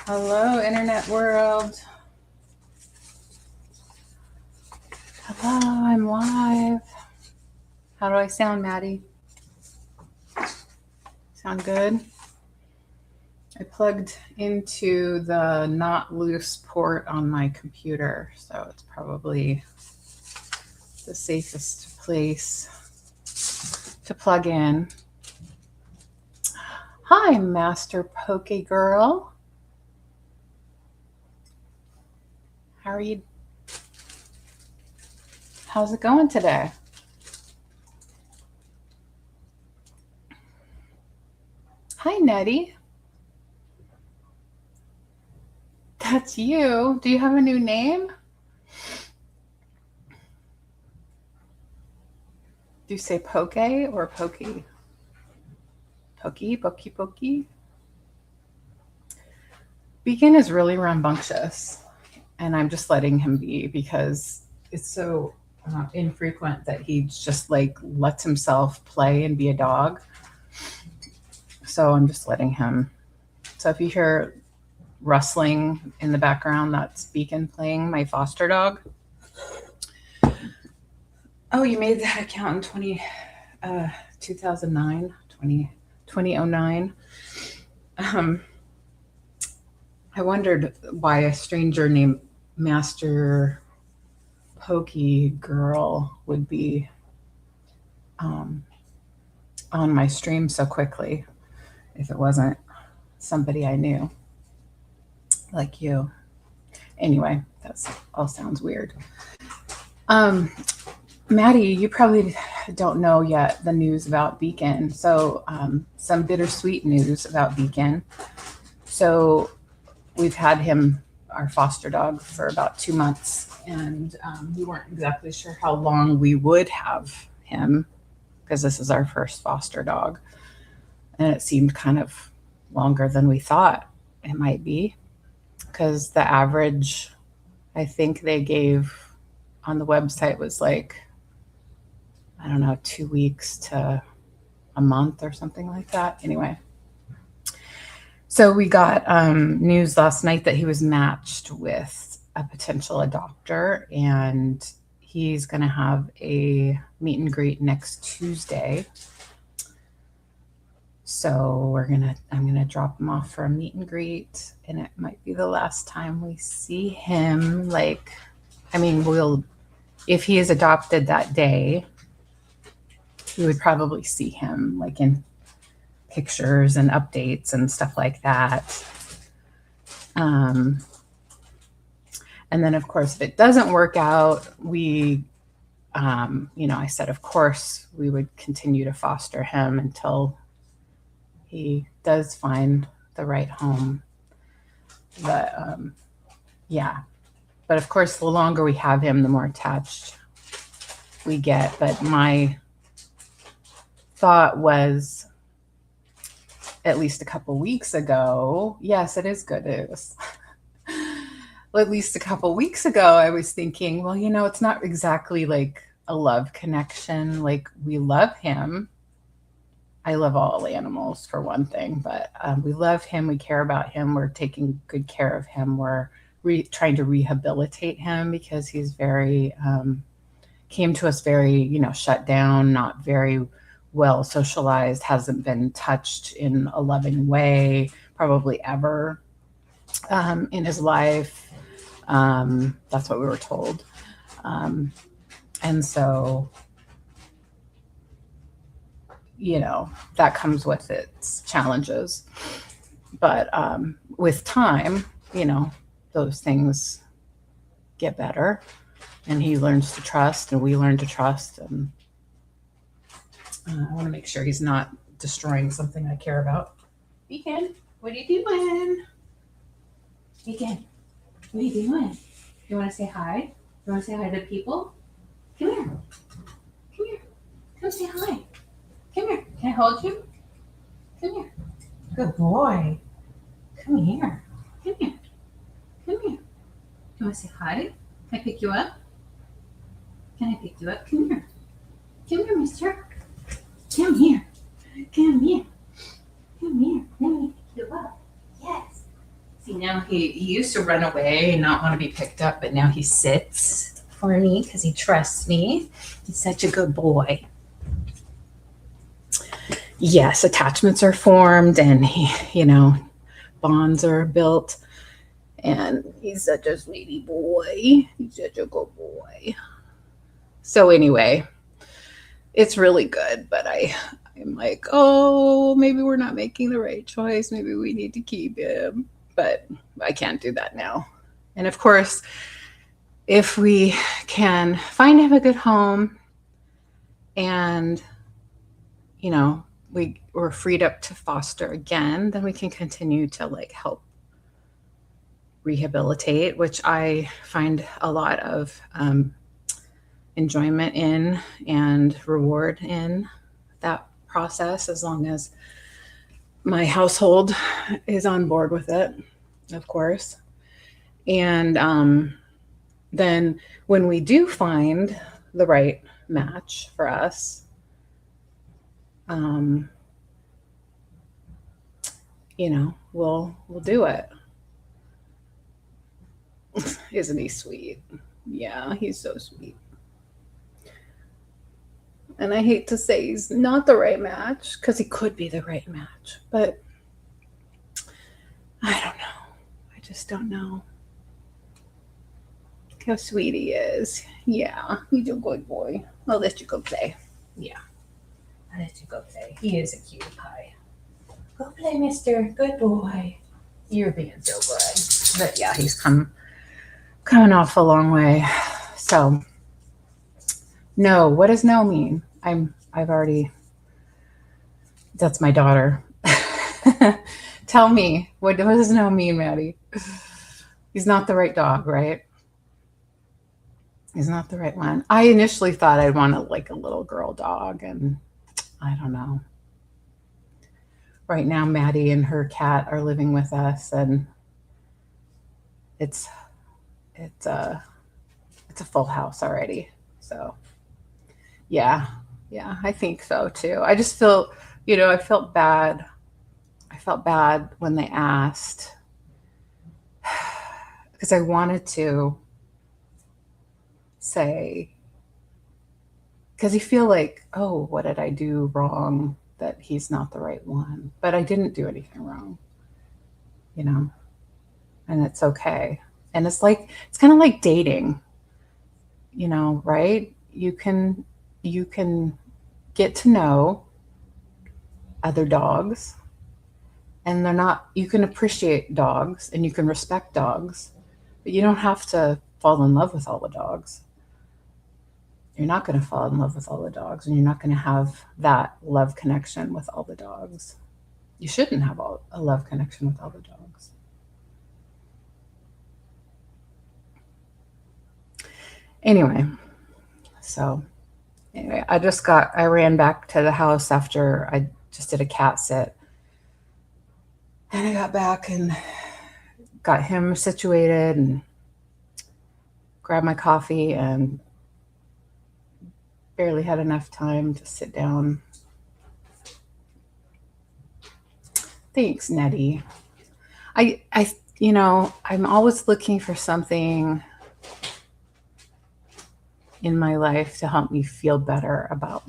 Hello, internet world. Hello, I'm live. How do I sound, Maddie? Sound good? I plugged into the not loose port on my computer, so it's probably the safest place to plug in. Hi, Master Poke Girl. How are you? How's it going today? Hi, Nettie. That's you. Do you have a new name? Do you say Poke or Pokey? Pokey, Pokey, Pokey? Beacon is really rambunctious, and I'm just letting him be because it's so infrequent that he just like lets himself play and be a dog. So I'm just letting him. So if you hear rustling in the background, that's Beacon playing, my foster dog. Oh, you made that account in 2009, 2009. I wondered why a stranger named Master Pokey Girl would be on my stream so quickly if it wasn't somebody I knew, like you. Anyway, that all sounds weird. Maddie, you probably don't know yet the news about Beacon. So some bittersweet news about Beacon. So we've had him, our foster dog, for about 2 months, and we weren't exactly sure how long we would have him because this is our first foster dog, and it seemed kind of longer than we thought it might be because the average I think they gave on the website was like, I don't know, 2 weeks to a month or something like that. Anyway, so we got news last night that he was matched with a potential adopter, and he's going to have a meet and greet next Tuesday. So I'm gonna drop him off for a meet and greet, and it might be the last time we see him. Like, I mean, if he is adopted that day, we would probably see him like in pictures and updates and stuff like that. And then, of course, if it doesn't work out, I said, of course, we would continue to foster him until he does find the right home. But yeah, but of course, the longer we have him, the more attached we get. But my thought was, at least a couple weeks ago, yes, it is good news. Well, at least a couple weeks ago, I was thinking, well, it's not exactly like a love connection. Like, we love him. I love all animals for one thing, but we love him. We care about him. We're taking good care of him. We're trying to rehabilitate him because he's came to us very, shut down, not very well socialized, hasn't been touched in a loving way, probably ever in his life. That's what we were told. And so, that comes with its challenges. But with time, those things get better, and he learns to trust, and we learn to trust. And I want to make sure he's not destroying something I care about. Beacon, what are you doing? Beacon, what are you doing? You want to say hi? You want to say hi to people? Come here. Come here. Come say hi. Come here. Can I hold you? Come here. Good boy. Come here. Come here. Come here. You want to say hi? Can I pick you up? Can I pick you up? Come here. Come here, mister. Come here. Come here. Come here. Let me pick you up. Yes. See, Now he used to run away and not want to be picked up, but now he sits for me because he trusts me. He's such a good boy. Yes, attachments are formed and bonds are built. And he's such a sweetie boy. He's such a good boy. So anyway, it's really good, but I'm like, oh, maybe we're not making the right choice. Maybe we need to keep him. But I can't do that now. And of course, if we can find him a good home and, we're freed up to foster again, then we can continue to help rehabilitate, which I find a lot of enjoyment in and reward in that process, as long as my household is on board with it, of course. And then when we do find the right match for us, we'll do it. Isn't he sweet? Yeah, he's so sweet. And I hate to say he's not the right match, because he could be the right match, but I don't know. I just don't know how sweet he is. Yeah, he's a good boy. I'll let you go play. Yeah, I'll let you go play. He is a cutie pie. Go play, mister. Good boy. You're being so good. But yeah, he's coming off a long way. So, no, what does no mean? I've already, that's my daughter. Tell me, what does no mean, Maddie? He's not the right dog, right? He's not the right one. I initially thought I'd want a little girl dog, and I don't know. Right now, Maddie and her cat are living with us, and it's a full house already. So yeah, I think so too. I just feel, I felt bad. I felt bad when they asked, because I wanted to say, because you feel like, oh, what did I do wrong that he's not the right one? But I didn't do anything wrong, and it's okay. And it's kind of like dating, right? You can get to know other dogs, and you can appreciate dogs and you can respect dogs, but you don't have to fall in love with all the dogs. You're not going to fall in love with all the dogs, and you're not going to have that love connection with all the dogs. You shouldn't have a love connection with all the dogs. Anyway, I ran back to the house after I just did a cat sit. And I got back and got him situated and grabbed my coffee, and barely had enough time to sit down. Thanks, Nettie. I'm always looking for something in my life to help me feel better about.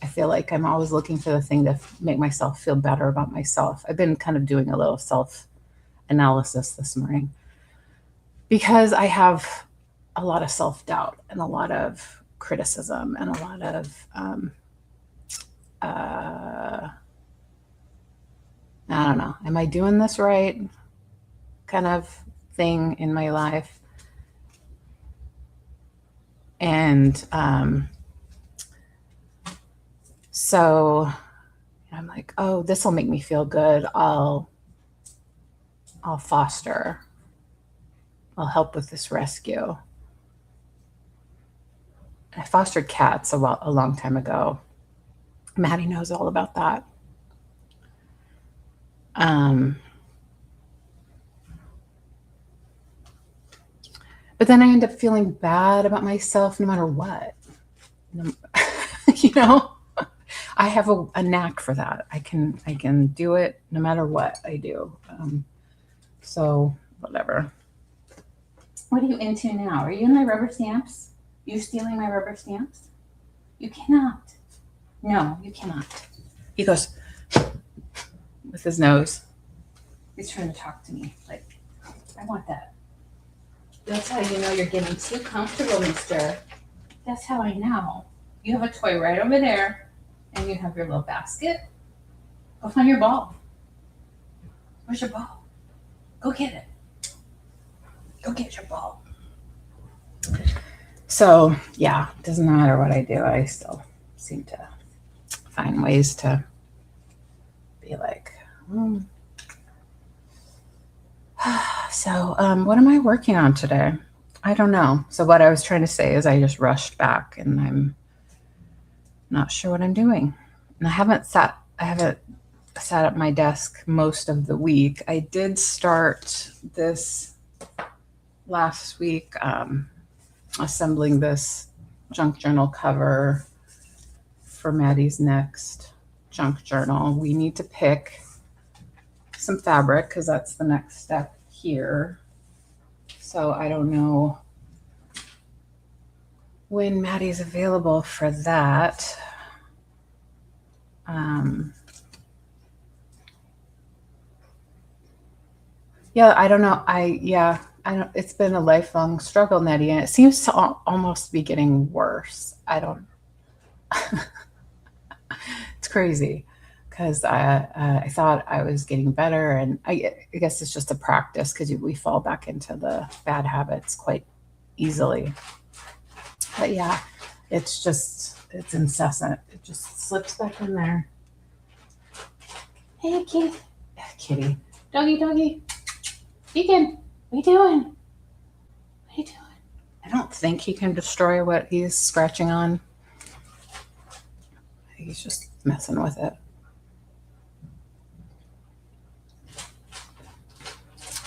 I feel like I'm always looking for the thing to make myself feel better about myself. I've been kind of doing a little self-analysis this morning, because I have a lot of self-doubt and a lot of criticism and a lot of I don't know, am I doing this right kind of thing in my life. And so I'm like, oh, this will make me feel good. I'll foster. I'll help with this rescue. I fostered cats a long time ago. Maddie knows all about that. But then I end up feeling bad about myself no matter what. I have a knack for that. I can do it no matter what I do. So whatever. What are you into now? Are you in my rubber stamps? You stealing my rubber stamps? You cannot. No, you cannot. He goes with his nose. He's trying to talk to me. Like, I want that. That's how you know you're getting too comfortable, mister. That's how I know. You have a toy right over there, and you have your little basket. Go find your ball. Where's your ball? Go get it. Go get your ball. So, yeah, it doesn't matter what I do. I still seem to find ways to be like, So, what am I working on today? I don't know. So what I was trying to say is I just rushed back and I'm not sure what I'm doing. And I haven't sat at my desk most of the week. I did start this last week, assembling this junk journal cover for Maddie's next junk journal. We need to pick some fabric because that's the next step here. So I don't know when Maddie's available for that. Yeah, I don't know. I don't. It's been a lifelong struggle, Nettie, and it seems to almost be getting worse. I don't. It's crazy because I thought I was getting better, and I guess it's just a practice because we fall back into the bad habits quite easily. But yeah, it's incessant. It just slips back in there. Hey, kitty, doggy. Deacon, what are you doing? What are you doing? I don't think he can destroy what he's scratching on. He's just messing with it.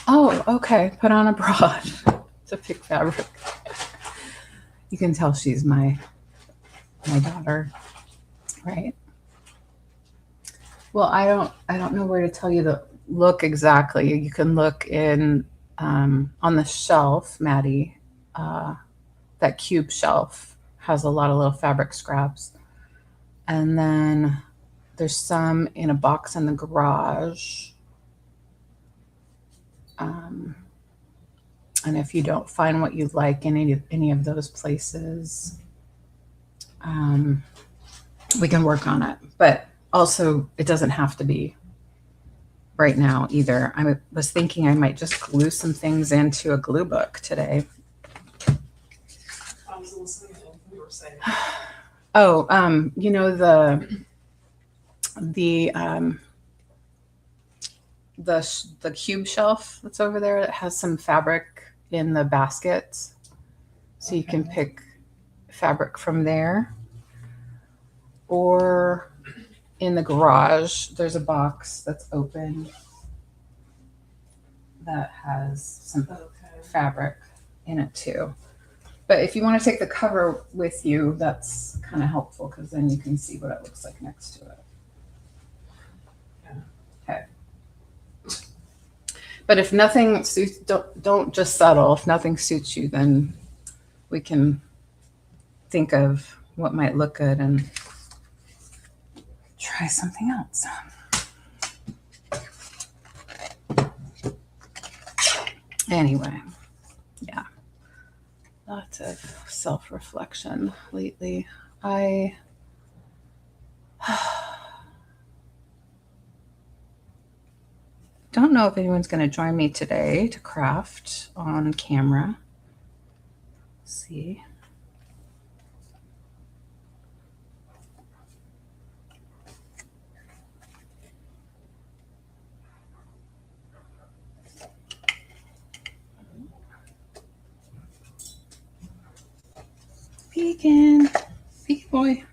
Oh, okay. Put on a bra to pick fabric. You can tell she's my daughter, right? Well, I don't know where to tell you to look exactly. You can look in on the shelf, Maddie. That cube shelf has a lot of little fabric scraps, and then there's some in a box in the garage. And if you don't find what you like in any of those places, we can work on it. But also, it doesn't have to be right now either. I was thinking I might just glue some things into a glue book today. I was listening to what you were saying. Oh, you know the cube shelf that's over there that has some fabric in the baskets, so you can pick fabric from there, or in the garage there's a box that's open that has some fabric in it too. But if you want to take the cover with you, that's kind of helpful because then you can see what it looks like next to it. Okay. But if nothing suits, don't just settle. If nothing suits you, then we can think of what might look good and try something else. Anyway, yeah, lots of self-reflection lately. I don't know if anyone's going to join me today to craft on camera. Let's see. Peeking boy.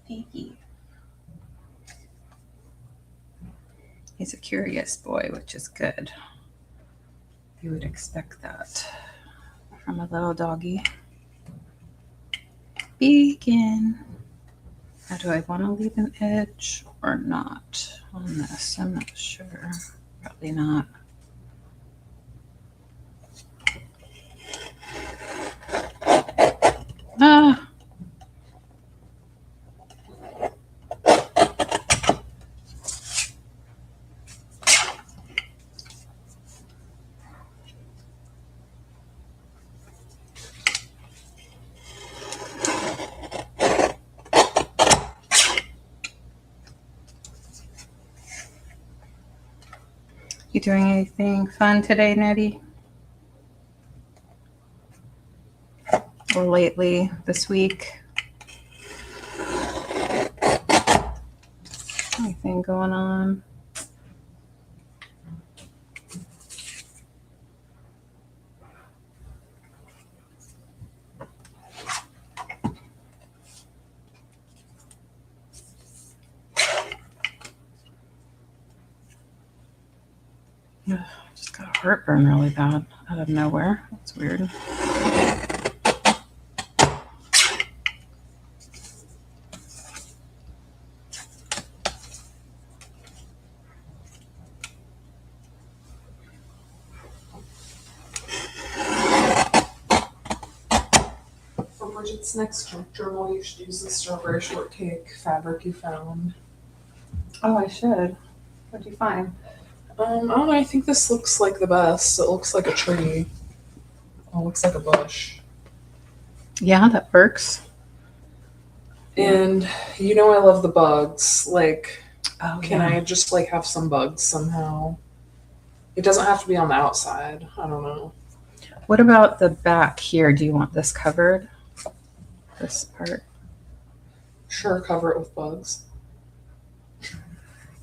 Peeky. He's a curious boy, which is good. You would expect that from a little doggy. Begin. Now, do I want to leave an edge or not on this? I'm not sure. Probably not. Ah. You doing anything fun today, Nettie? Or lately, this week? Anything going on? Ugh, just got heartburn really bad out of nowhere. That's weird. For Bridget's next journal, you should use the strawberry shortcake fabric you found. Oh, I should. What'd you find? I don't know, I think this looks like the best. It looks like a tree. Oh, it looks like a bush. Yeah, that works. And you know I love the bugs. Like, Oh, can I just like have some bugs somehow? It doesn't have to be on the outside. I don't know. What about the back here? Do you want this covered? This part? Sure, cover it with bugs.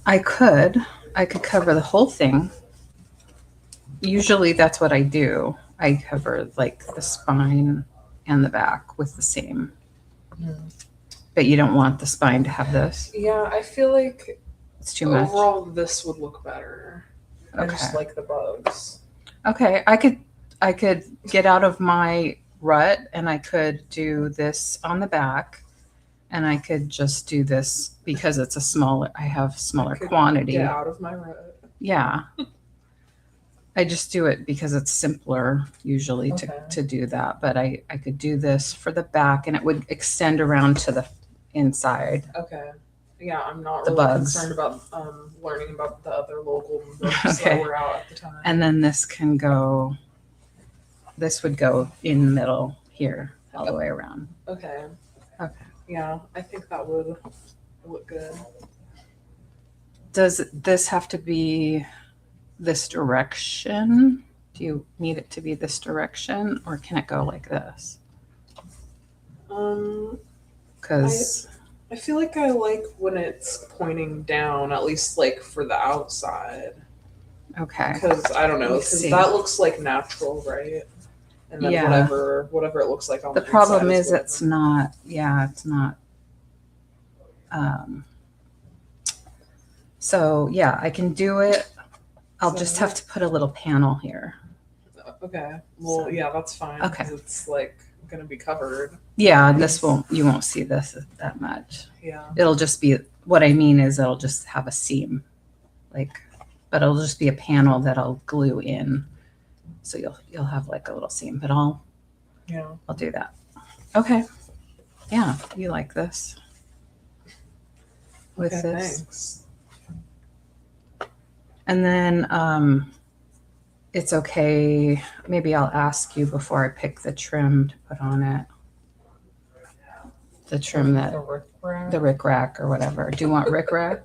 I could cover the whole thing. Usually that's what I do. I cover like the spine and the back with the same. But you don't want the spine to have this. Yeah, I feel like It's too much. overall this would look better. I Okay. just like the bugs. Okay, I could get out of my rut and I could do this on the back and I could just do this because it's I have smaller I could quantity. Get out of my rut. Yeah. I just do it because it's simpler usually Okay. to do that. But I could do this for the back and it would extend around to the inside. Okay. Yeah, I'm not The really bugs. concerned about learning about the other local books Okay. that were out at the time. And then this would go in the middle here all the way around. Okay. Okay. Yeah, I think that would look good. Does this have to be this direction? Do you need it to be this direction or can it go like this? Because I feel like I like when it's pointing down, at least like for the outside. okay. Because I don't know, Let me because see. that looks like natural, right? And then Yeah. whatever it looks like on The the problem inside is whatever. it's not. So yeah, I can do it. I'll just have to put a little panel here. Okay. Well, So- yeah, that's fine. Okay. 'Cause it's like gonna be covered. Yeah, you won't see this that much. Yeah. It'll just be, what I mean is it'll just have a seam, but it'll just be a panel that I'll glue in. So you'll have like a little seam, but I'll do that. Okay. Yeah, you like this. With Okay, this. thanks. And then it's okay. Maybe I'll ask you before I pick the trim to put on it. The trim The that rickrack? the rickrack or whatever. Do you want rickrack?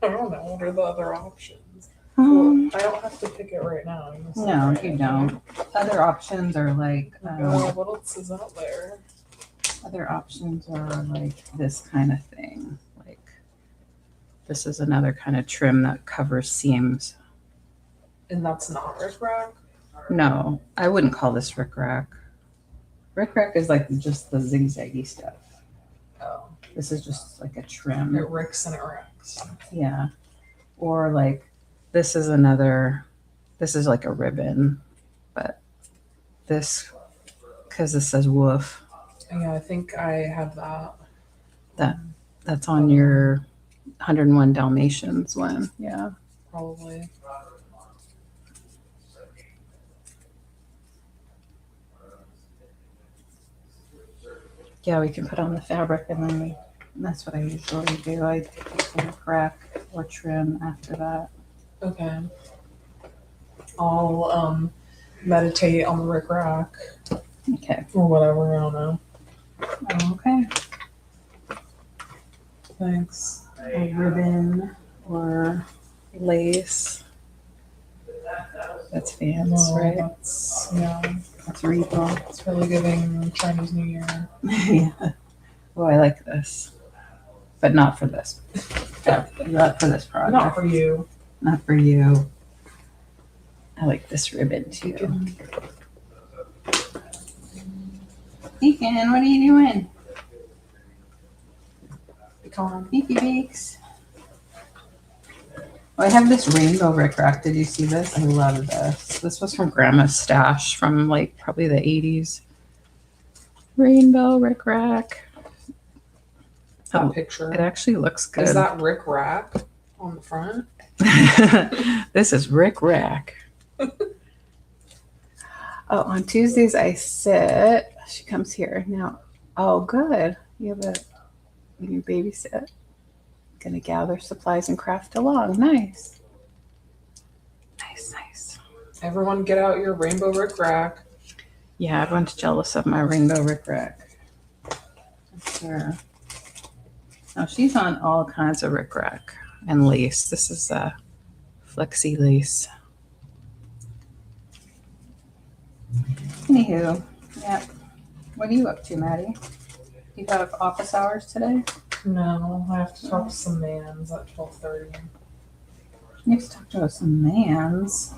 I don't know. What are the other options? Um, Well, I don't have to pick it right now. You can say no, right you now. don't. Other options are like What else is out there? this kind of thing. Like this is another kind of trim that covers seams. And that's not rickrack? No, I wouldn't call this rickrack. Rickrack is like just the zigzaggy stuff. Oh. This is just like a trim. It ricks and it wrecks. Yeah. Or like this is like a ribbon, but this, because this says woof, Yeah, I think I have that. That's on your 101 Dalmatians one. Yeah. Probably. Yeah, we can put on the fabric and then that's what I usually do. I take some crack or trim after that. Okay. I'll meditate on the Rick Rack Okay. or whatever. I don't know. Okay. Thanks. A ribbon or lace. That's fans, No, right? that's That's regal. it's really giving Chinese New Year. Yeah. Oh, I like this, but not for this. Not for this project. Not for you. Not for you. I like this ribbon too. Deacon, what are you doing? Beaky Beaks. Oh, I have this rainbow rickrack. Did you see this? I love this. This was from Grandma's stash from like probably the 80s. Rainbow rickrack. That picture. It actually looks good. Is that Rick Rack on the front? This is Rick Rack. Oh, on Tuesdays I sit. She comes here now. Oh, good. You babysit. Gonna gather supplies and craft along. Nice. Nice. Everyone get out your rainbow Rick Rack. Yeah, everyone's jealous of my rainbow Rick Rack. Sure. Now she's on all kinds of Rick Rack and lace. This is a flexi lace. Anywho, yeah. What are you up to, Maddie? You have office hours today? No, I have to talk to some mans at 12:30. You have to talk to some mans.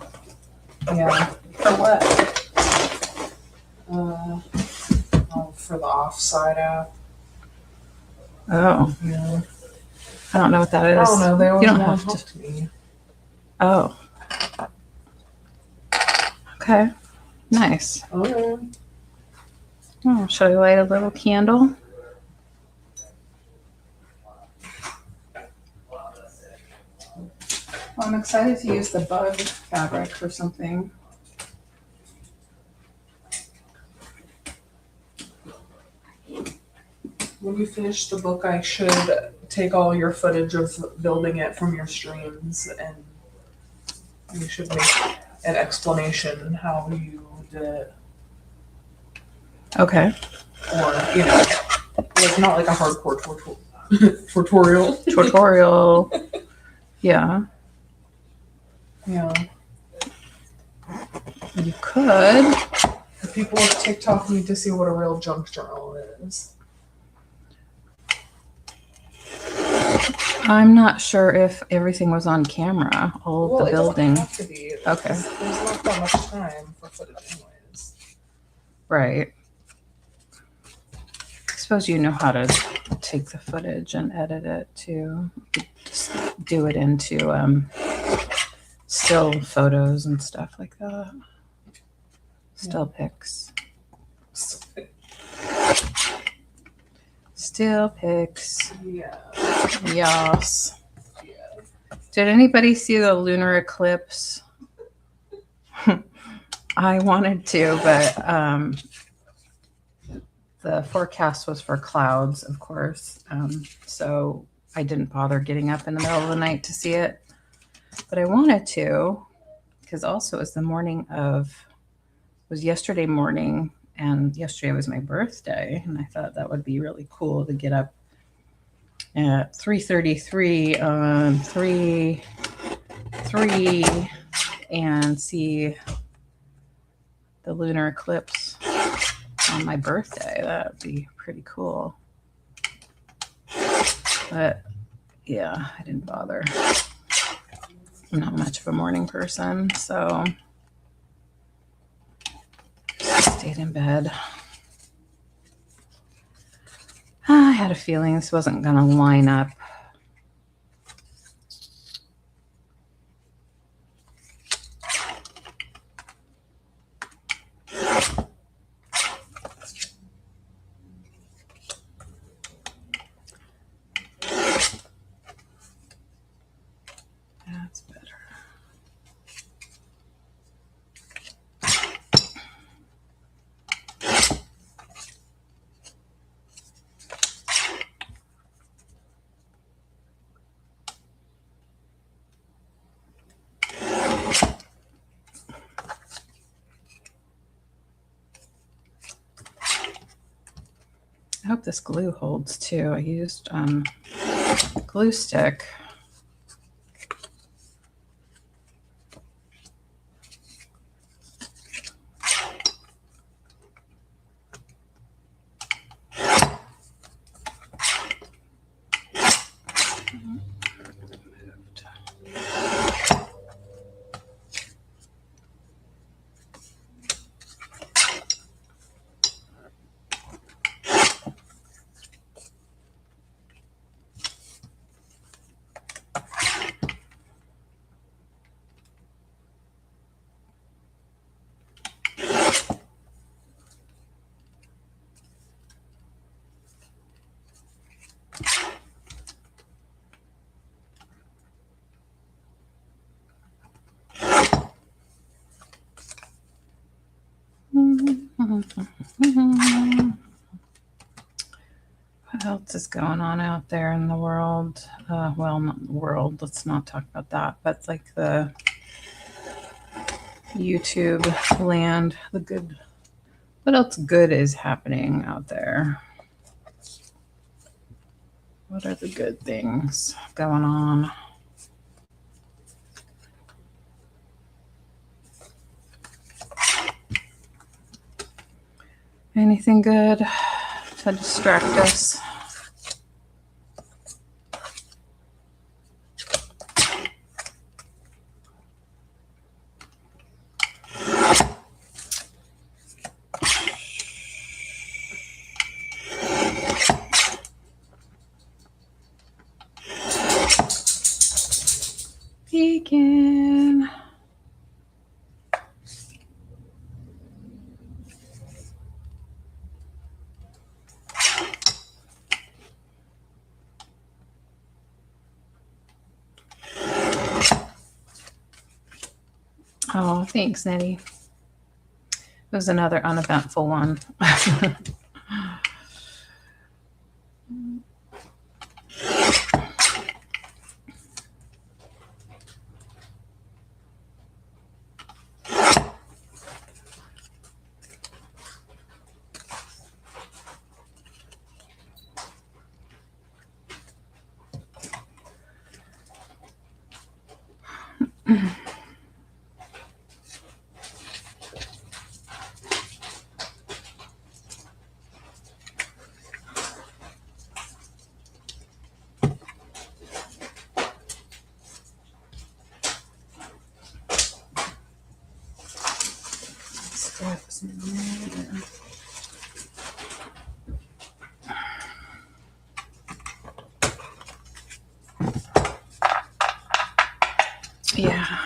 Yeah. For what? For the Offside app. Oh, Yeah. I don't know what that is. I don't know. They always You don't want have to talk to. to me. Oh. Okay. Nice. Okay. Oh, should I light a little candle? Well, I'm excited to use the bug fabric for something. When you finish the book, I should take all your footage of building it from your streams, and you should make an explanation how you did it. Okay. Or, like not like a hardcore tutorial. Tutorial. Yeah. Yeah. You could. The people of TikTok need to see what a real junk journal is. I'm not sure if everything was on camera, all of the building. It doesn't have to be. Okay. There's not that much time for footage anyways. Right. I suppose you know how to take the footage and edit it too. Just do it into still photos and stuff like that. Still pics. Still pics. Yeah. Yes. Did anybody see the lunar eclipse? I wanted to, but the forecast was for clouds, of course. So I didn't bother getting up in the middle of the night to see it. But I wanted to, because also it was yesterday morning, and yesterday was my birthday, and I thought that would be really cool to get up at 3:33 on 3 and see the lunar eclipse on my birthday. That would be pretty cool. But yeah, I didn't bother. I'm not much of a morning person, so stayed in bed. I had a feeling this wasn't going to line up. I hope this glue holds too. I used glue stick. What else is going on out there in the world? Well, not the world. Let's not talk about that. But like the YouTube land, the good. What else good is happening out there? What are the good things going on? Anything good to distract us? Peeking. Oh, thanks, Nettie. It was another uneventful one. Yeah.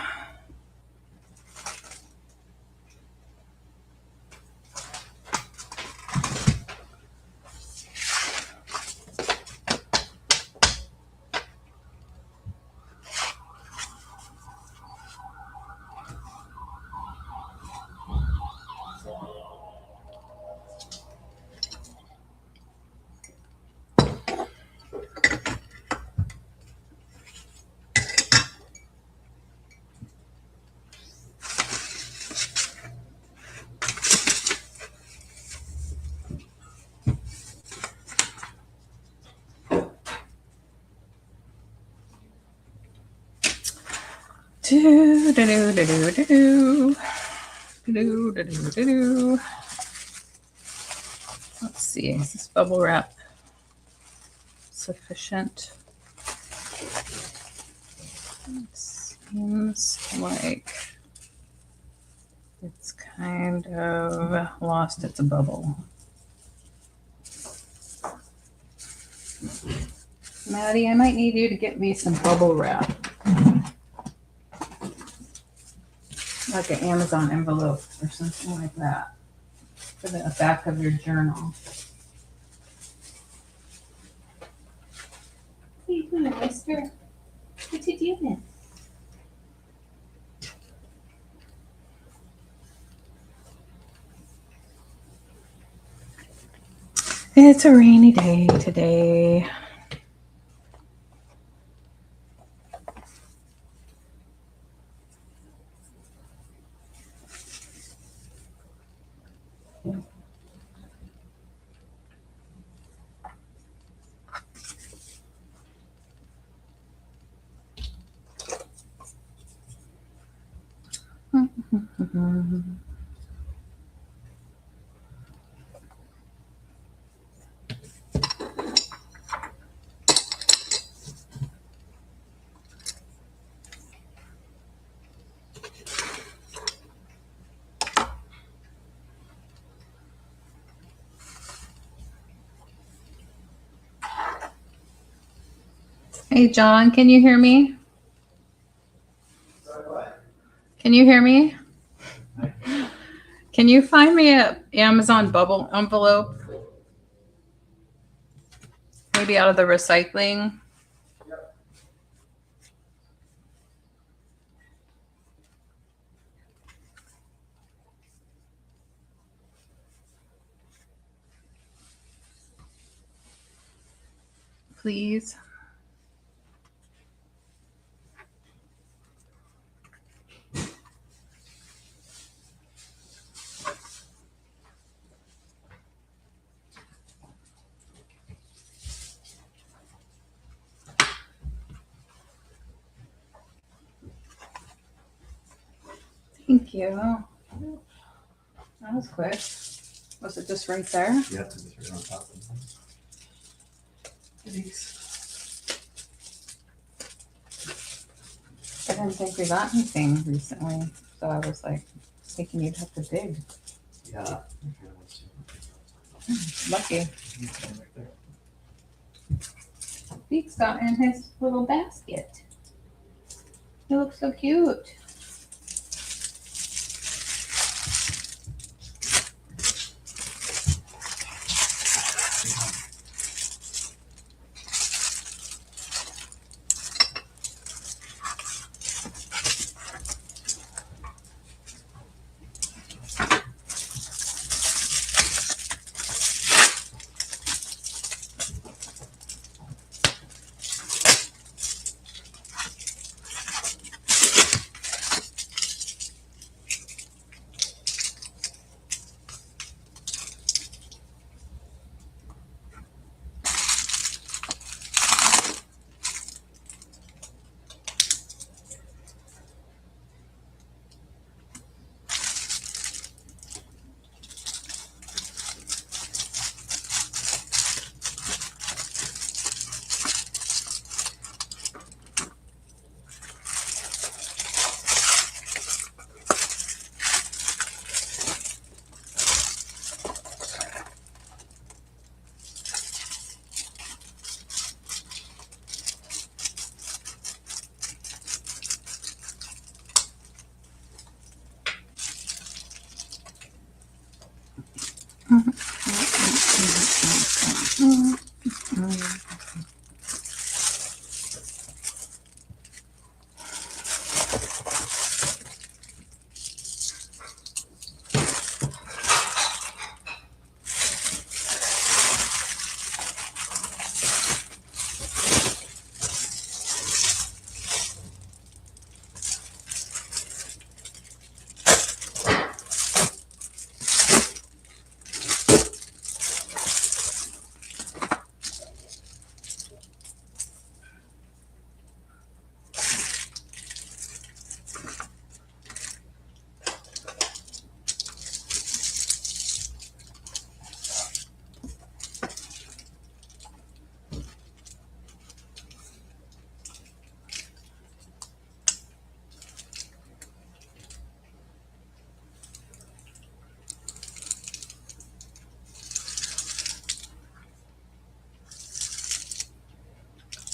Do, do, do, do, do, do. Do, do, do, do, do. Let's see, is this bubble wrap sufficient? It seems like it's kind of lost its bubble. Maddie, I might need you to get me some bubble wrap. Like an Amazon envelope or something like that for the back of your journal. What are you doing, mister? What you doing? It's a rainy day today. Mhm. Hey, John, can you hear me? Can you hear me? Can you find me a Amazon bubble envelope? Maybe out of the recycling. Please. Thank you. That was quick. Was it just right there? Yeah, it's just right on top of them. Thanks. I didn't think we got anything recently, so I was like thinking you'd have to dig. Yeah. Lucky. Right there. Beak's got in his little basket. He looks so cute.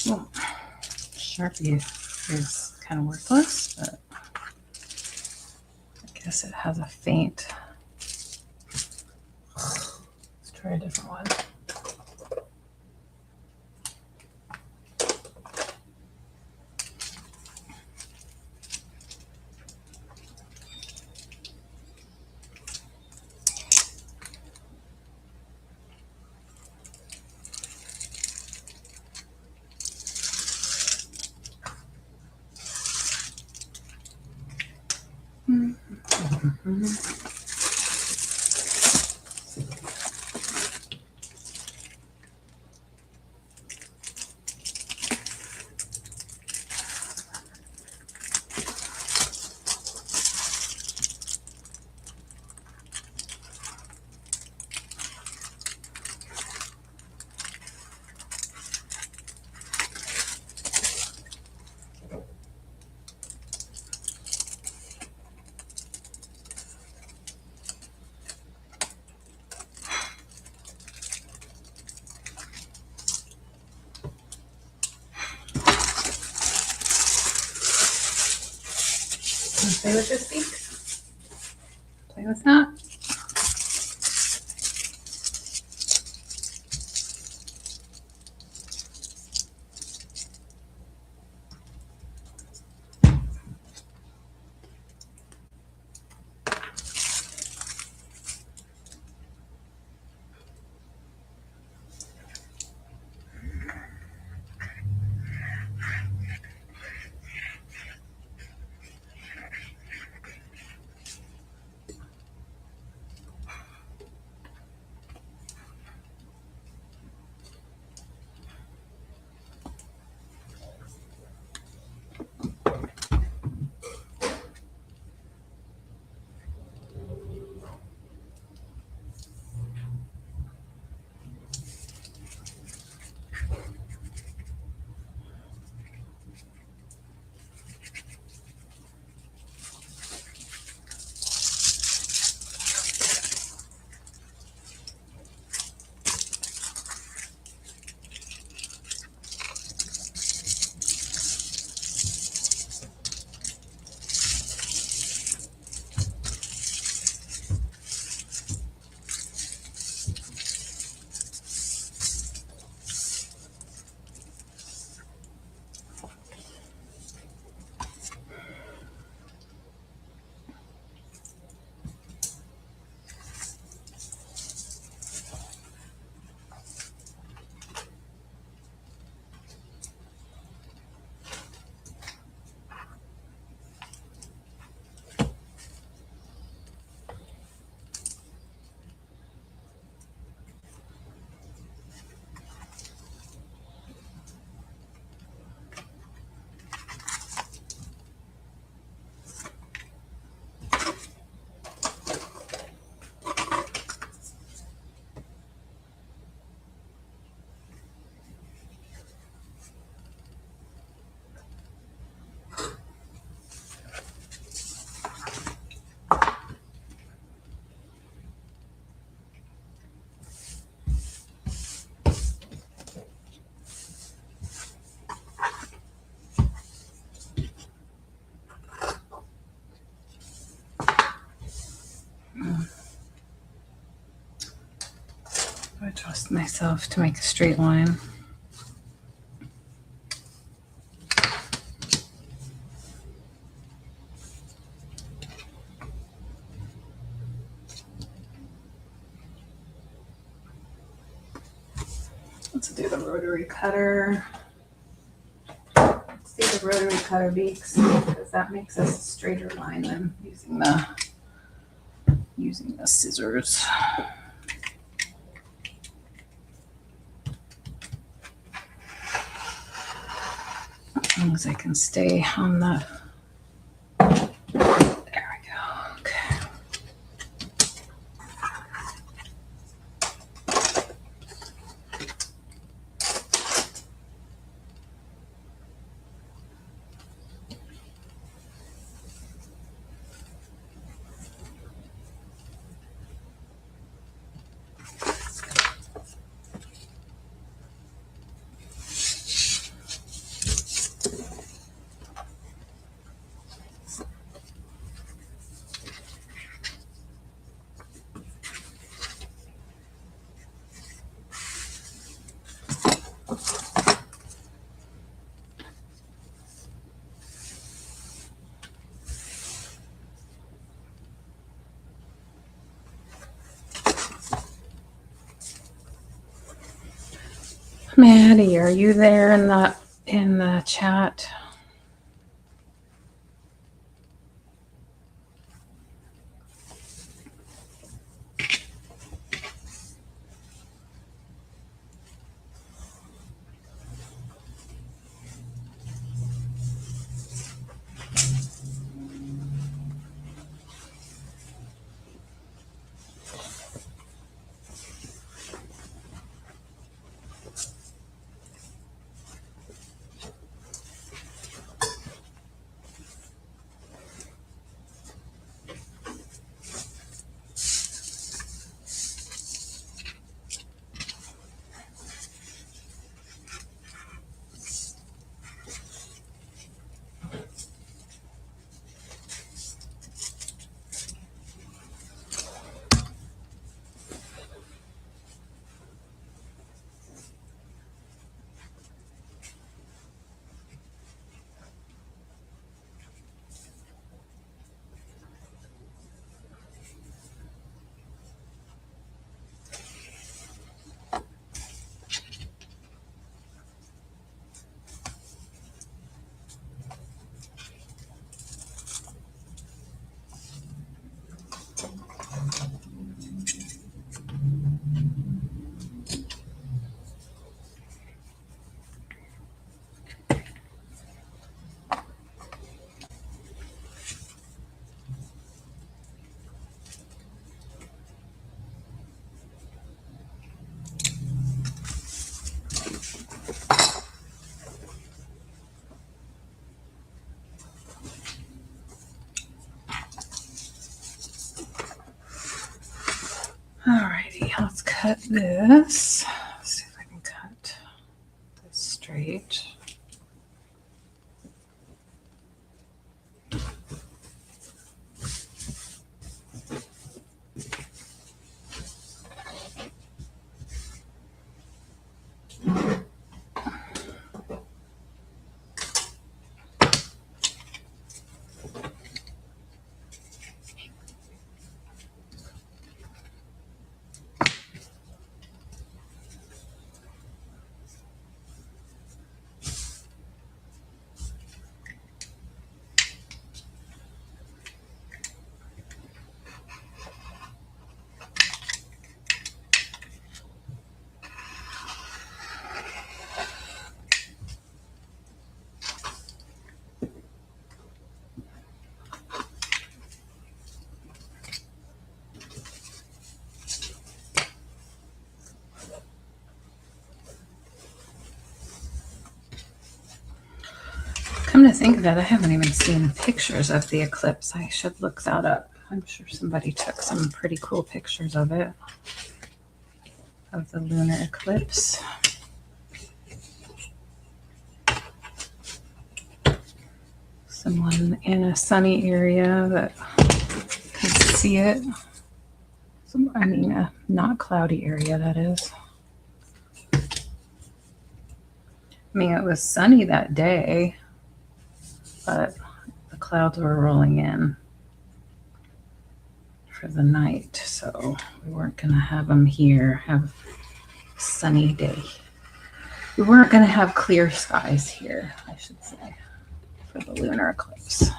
Well, Sharpie is kind of worthless, but I guess it has a faint. Let's try a different one. Play with this beak. Play with that. I trust myself to make a straight line. Let's do the rotary cutter. Let's do the rotary cutter beaks because that makes us a straighter line than using the scissors. As long as I can stay on the. There we go. Okay. Maddie, are you there in the chat? cut this. Let's see if I can cut this straight. Come to think of it, I haven't even seen pictures of the eclipse. I should look that up. I'm sure somebody took some pretty cool pictures of it, of the lunar eclipse. Someone in a sunny area that can see it. I mean, a not cloudy area, that is. I mean, it was sunny that day, but the clouds were rolling in for the night, so we weren't going to have them here, have a sunny day. We weren't going to have clear skies here, I should say, for the lunar eclipse.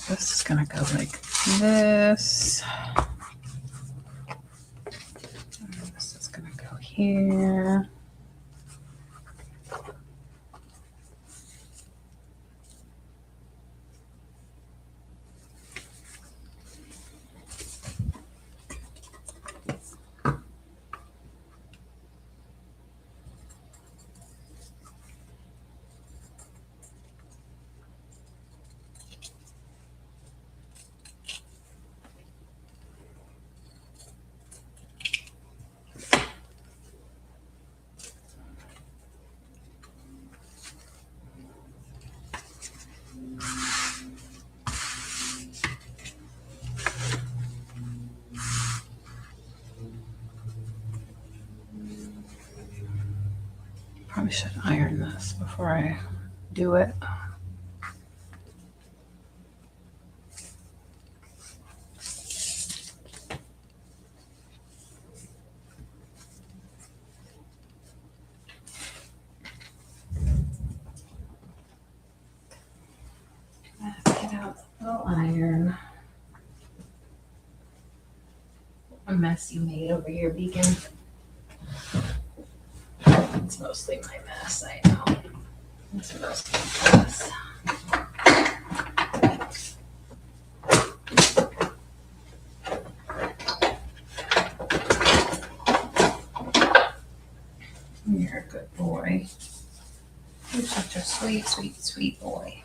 This is going to go like this. And this is going to go here. Probably should iron this before I do it. Get out the little iron. A mess you made over here, Beacon. It's mostly my mess, I know. It's mostly my mess. You're a good boy. You're such a sweet, sweet, sweet boy.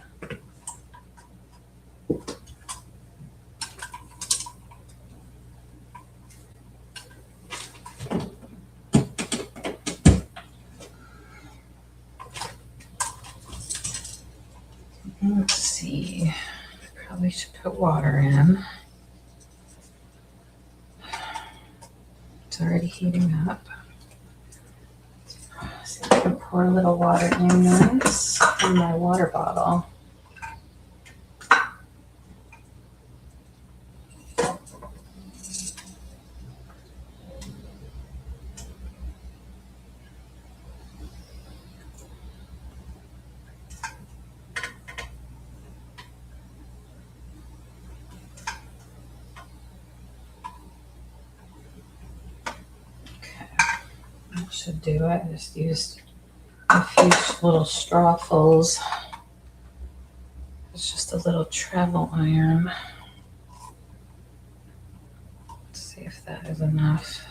we should put water in. It's already heating up. So I can pour a little water in this in my water bottle. That should do it. I just used a few little strawfuls. It's just a little travel iron. Let's see if that is enough.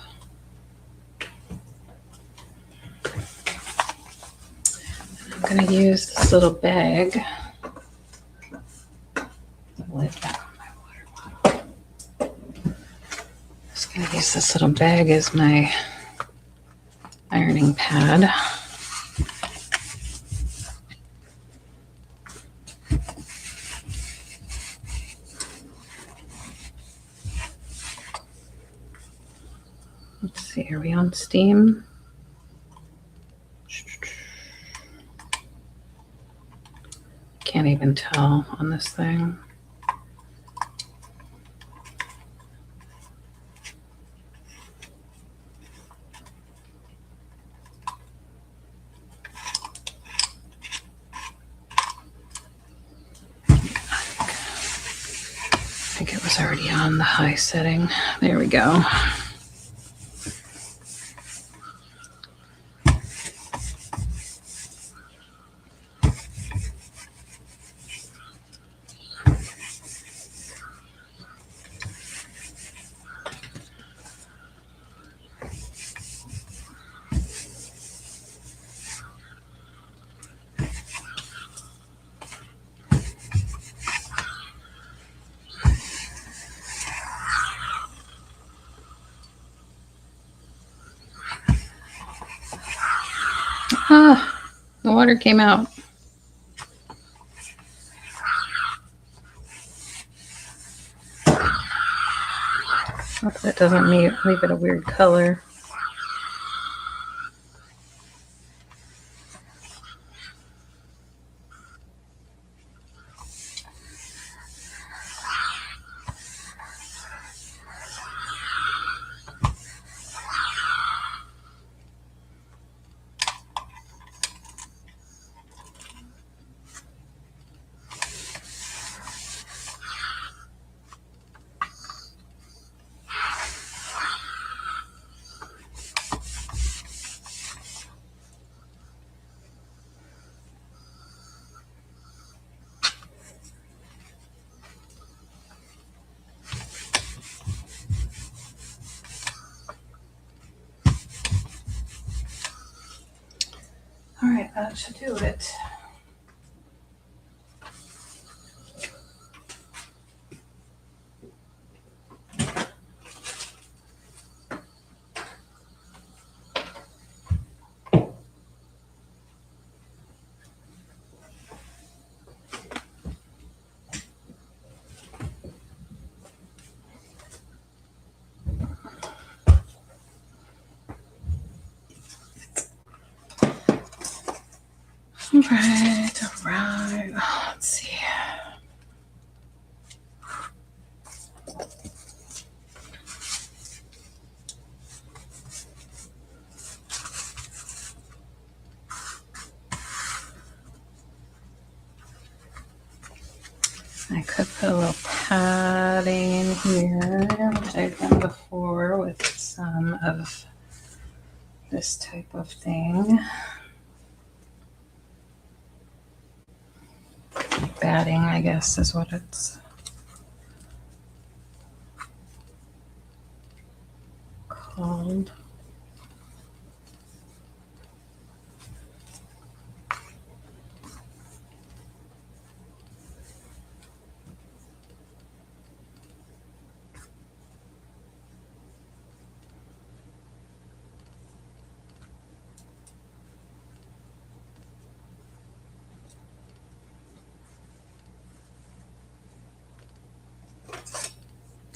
I'm going to use this little bag. Lay that on my water bottle. Just going to use this little bag as my ironing pad. Let's see, are we on steam? Can't even tell on this thing. I think it was already on the high setting. There we go. Ah, the water came out. Hope that doesn't leave it a weird color. All right, that should do it. All right. Let's see. I could put a little padding in here, which I've done before with some of this type of thing. Batting, I guess, is what it's called.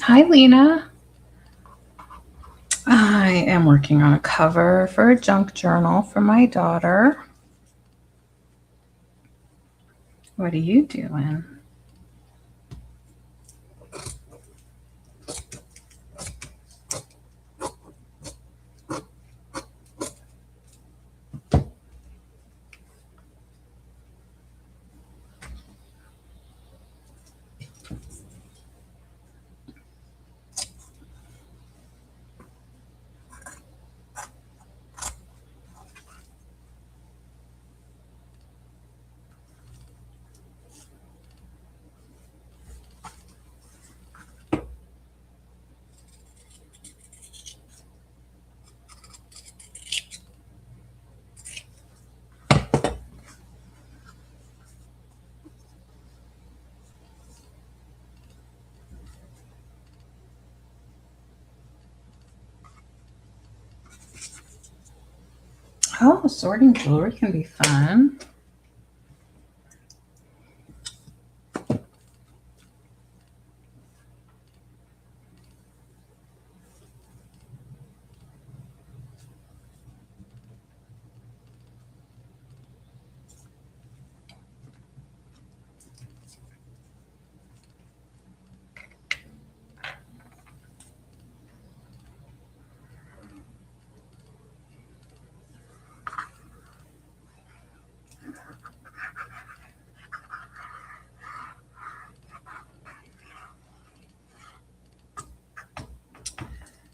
Hi, Lena. I am working on a cover for a junk journal for my daughter. What are you doing? Oh, sorting jewelry can be fun.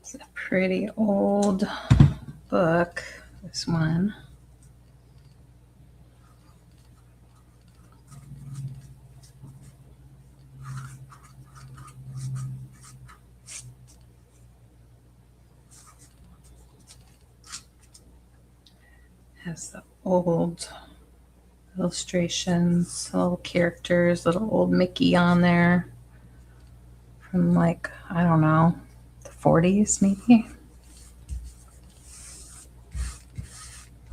It's a pretty old book, this one. Has the old illustrations, little characters, little old Mickey on there from like, I don't know, the 40s maybe.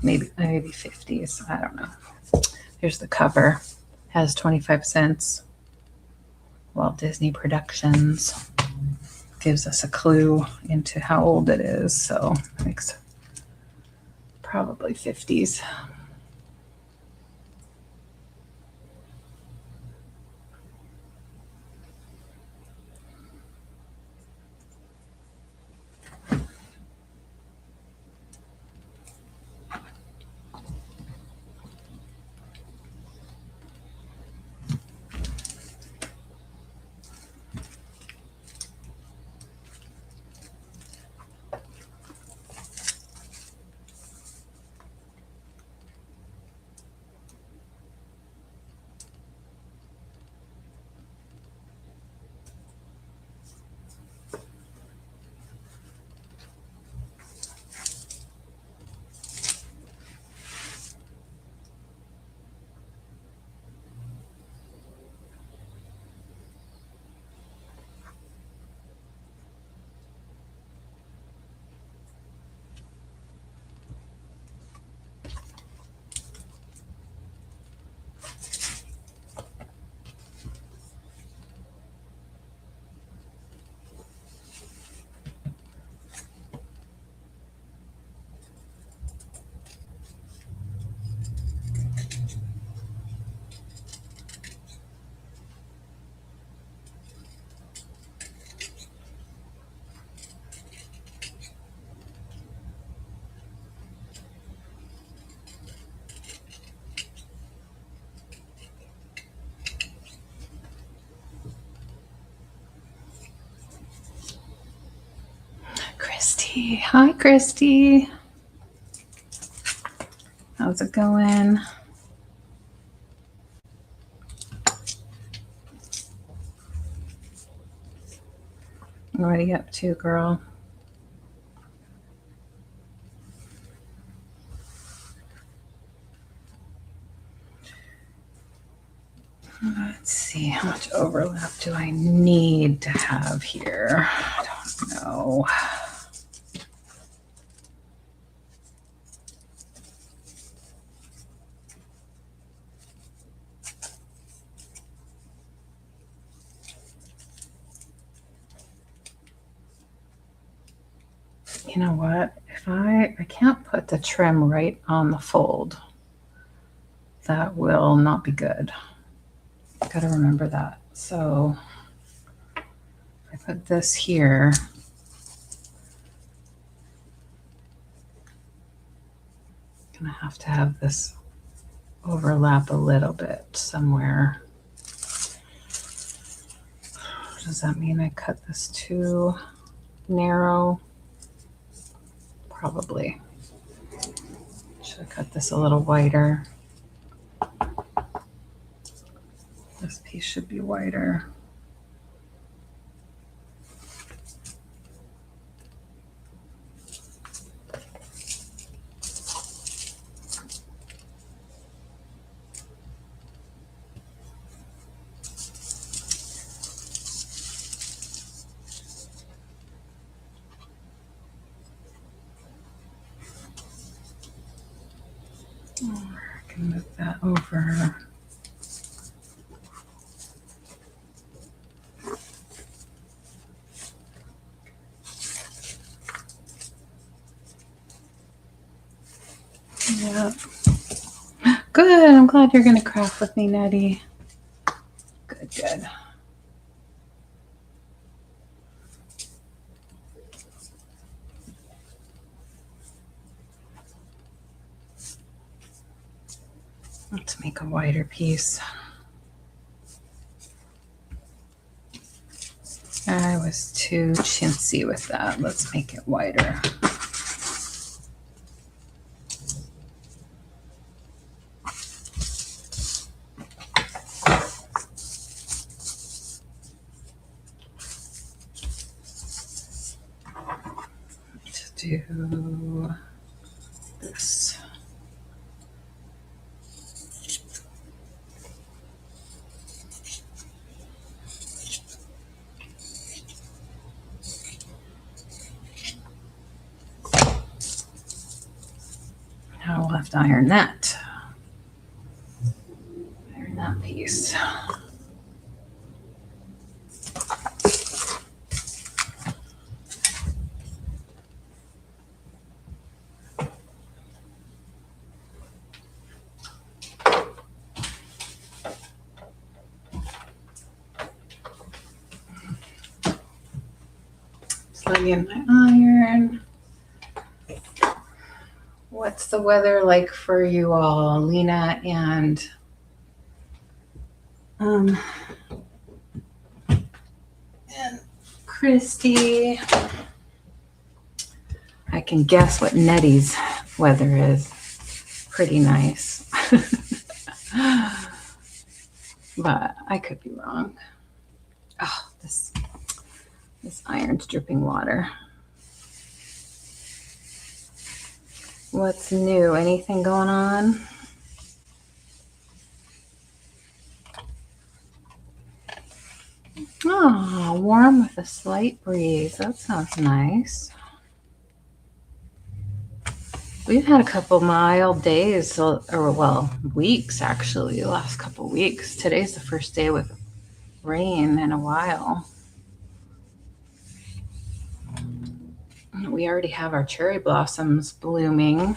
Maybe 50s. I don't know. Here's the cover. Has 25 cents. Walt Disney Productions. Gives us a clue into how old it is. So it's probably 50s. Christy. Hi, Christy. How's it going? What are you up to, girl? Let's see, how much overlap do I need to have here? I don't know. You know what? If I can't put the trim right on the fold, that will not be good. Got to remember that. So I put this here. Gonna have to have this overlap a little bit somewhere. Does that mean I cut this too narrow? Probably. Should have cut this a little wider. This piece should be wider. I can move that over. Yeah. Good. I'm glad you're going to craft with me, Nettie. Good, good. Let's make a wider piece. I was too chintzy with that. Let's make it wider. Let's do this. Now we'll have to iron that. Iron that piece. Plug in my iron. What's the weather like for you all, Lena and Christy? I can guess what Nettie's weather is. Pretty nice. But I could be wrong. Oh, this iron's dripping water. What's new? Anything going on? Oh, warm with a slight breeze. That sounds nice. We've had a couple mild days, or well, weeks actually, the last couple weeks. Today's the first day with rain in a while. We already have our cherry blossoms blooming.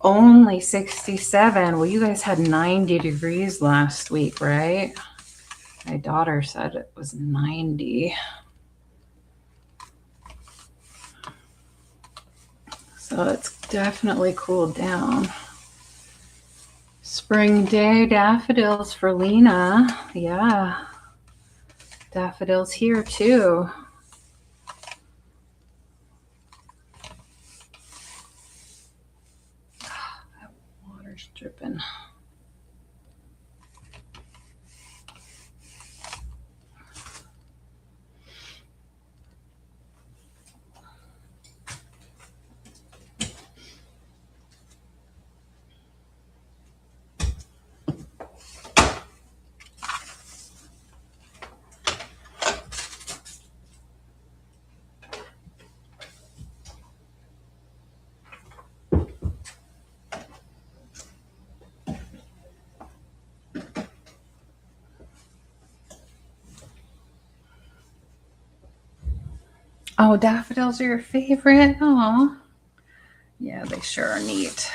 Only 67. Well, you guys had 90 degrees last week, right? My daughter said it was 90. So it's definitely cooled down. Spring day daffodils for Lena. Yeah. Daffodils here too. That water's dripping. Oh, daffodils are your favorite? Aw. Yeah, they sure are neat.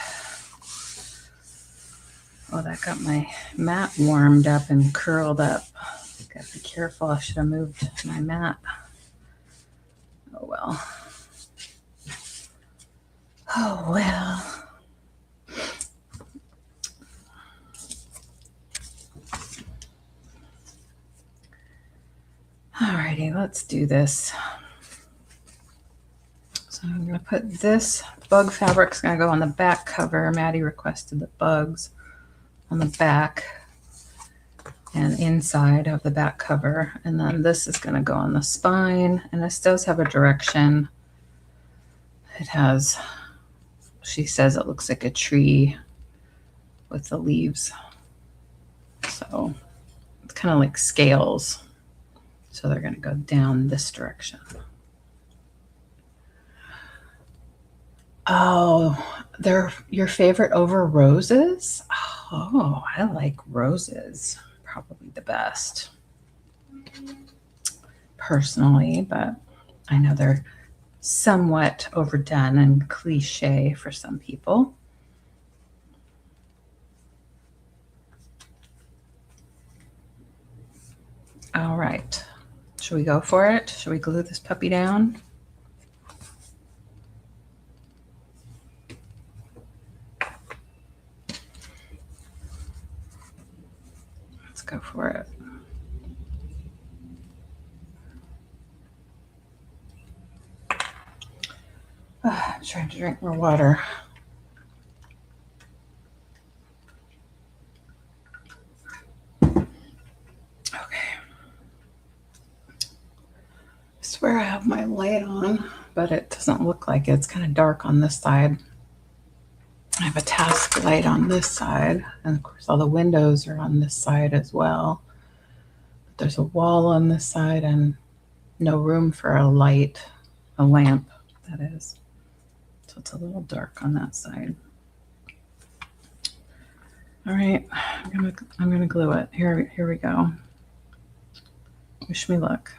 Oh, that got my mat warmed up and curled up. Gotta be careful. I should have moved my mat. Oh, well. Oh, well. Alrighty, let's do this. So I'm going to put this bug fabric's going to go on the back cover. Maddie requested the bugs on the back and inside of the back cover. And then this is going to go on the spine. And this does have a direction. It has, she says it looks like a tree with the leaves. So it's kind of like scales. So they're going to go down this direction. Oh, they're your favorite over roses? Oh, I like roses. Probably the best. Personally, but I know they're somewhat overdone and cliche for some people. All right. Should we go for it? Should we glue this puppy down? Let's go for it. I'm trying to drink more water. Okay. I swear I have my light on, but it doesn't look like it. It's kind of dark on this side. I have a task light on this side, and of course all the windows are on this side as well. But there's a wall on this side and no room for a light, a lamp, that is. So it's a little dark on that side. All right, I'm gonna glue it. Here we go. Wish me luck.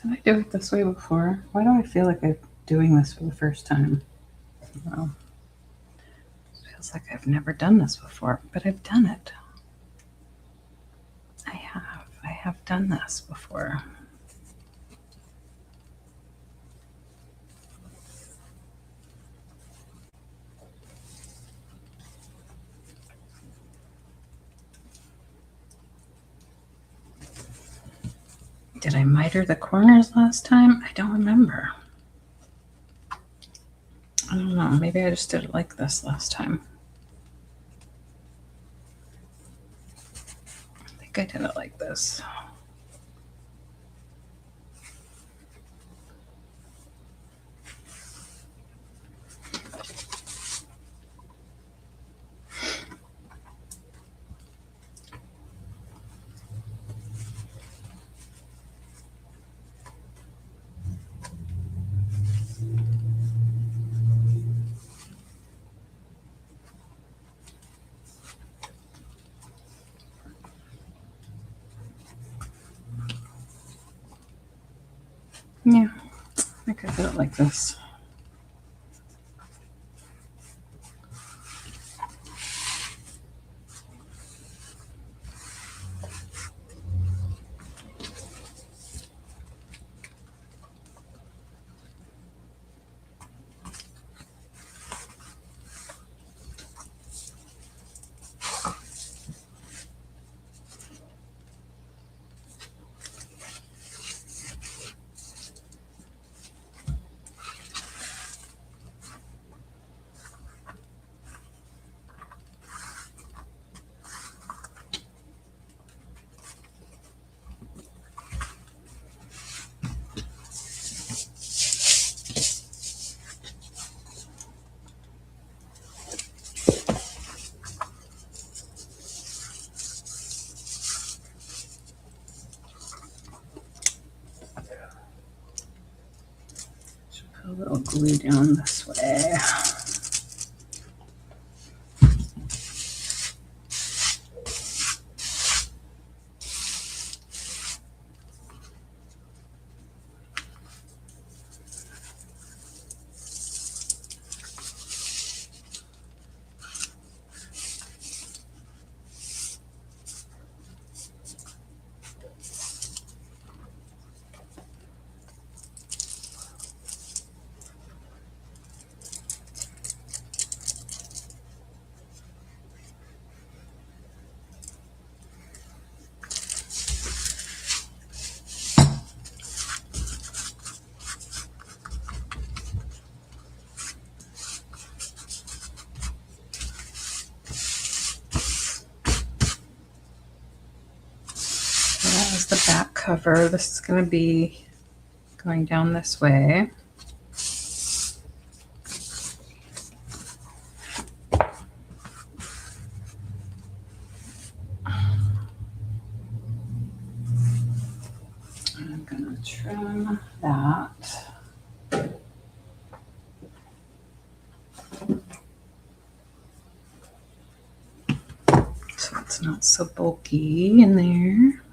Did I do it this way before? Why do I feel like I'm doing this for the first time? Well, it feels like I've never done this before, but I've done it. I have done this before. Did I miter the corners last time? I don't remember. I don't know. Maybe I just did it like this last time. I think I did it like this. Yeah, I could put it like this. Should put a little glue down this way. So that was the back cover. This is going to be going down this way. I'm going to trim that. So it's not so bulky in there.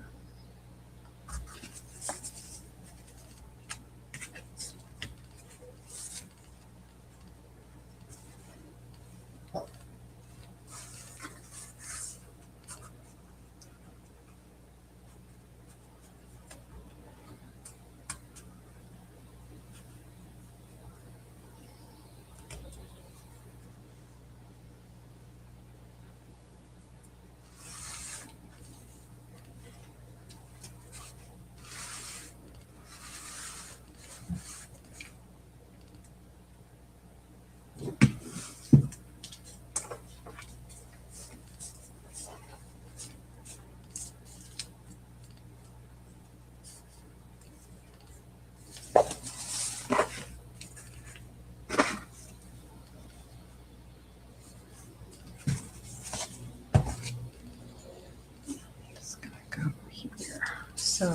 Just gonna go here. So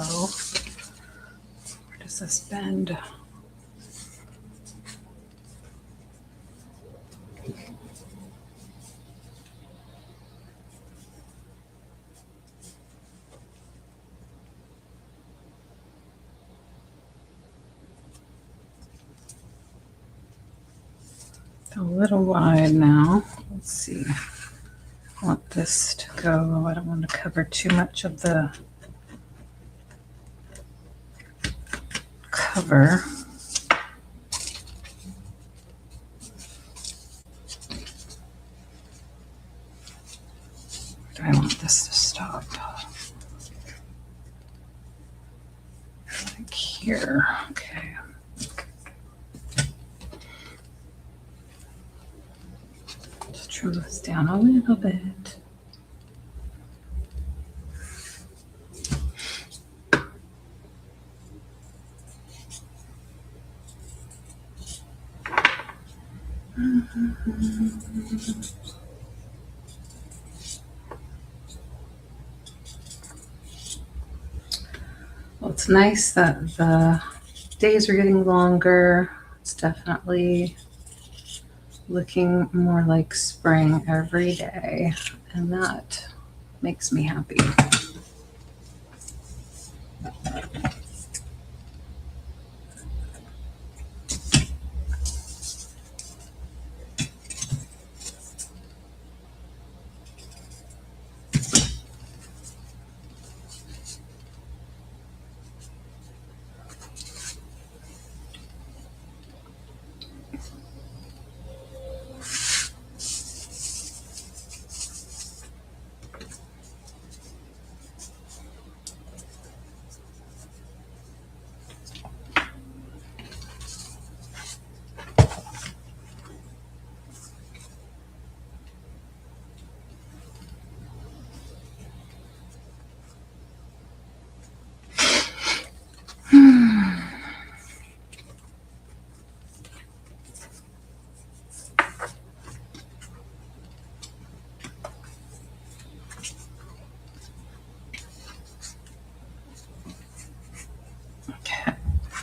where does this bend? A little wide now. Let's see. I want this to go. I don't want to cover too much of the cover. Where do I want this to stop? Like here. Okay. Just trim this down a little bit. Well, it's nice that the days are getting longer. It's definitely looking more like spring every day, and that makes me happy.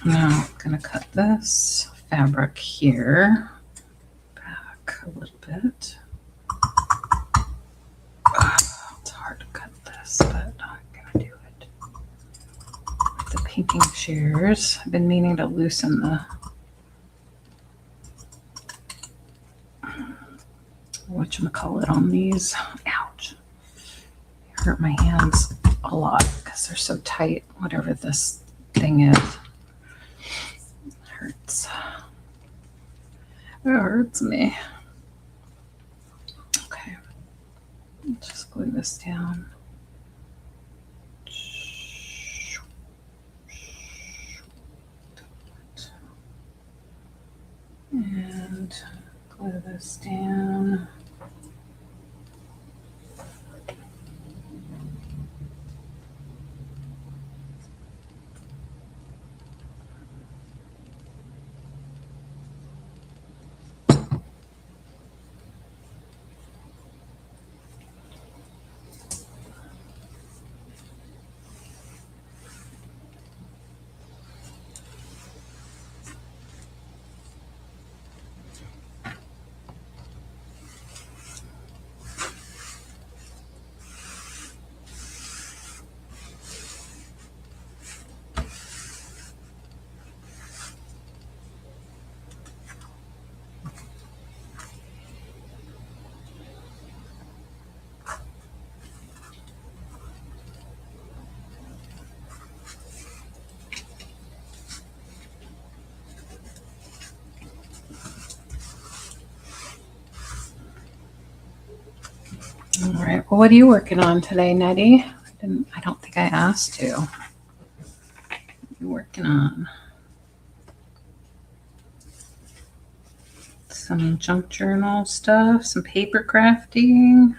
Now I'm gonna cut this fabric here back a little bit. It's hard to cut this, but I'm gonna do it with the pinking shears. I've been meaning to loosen the whatchamacallit on these. Ouch. They hurt my hands a lot because they're so tight, whatever this thing is. It hurts. It hurts me. Okay. Just glue this down. And glue this down. All right. Well, what are you working on today, Nettie? I don't think I asked you. What are you working on? Some junk journal stuff, some paper crafting.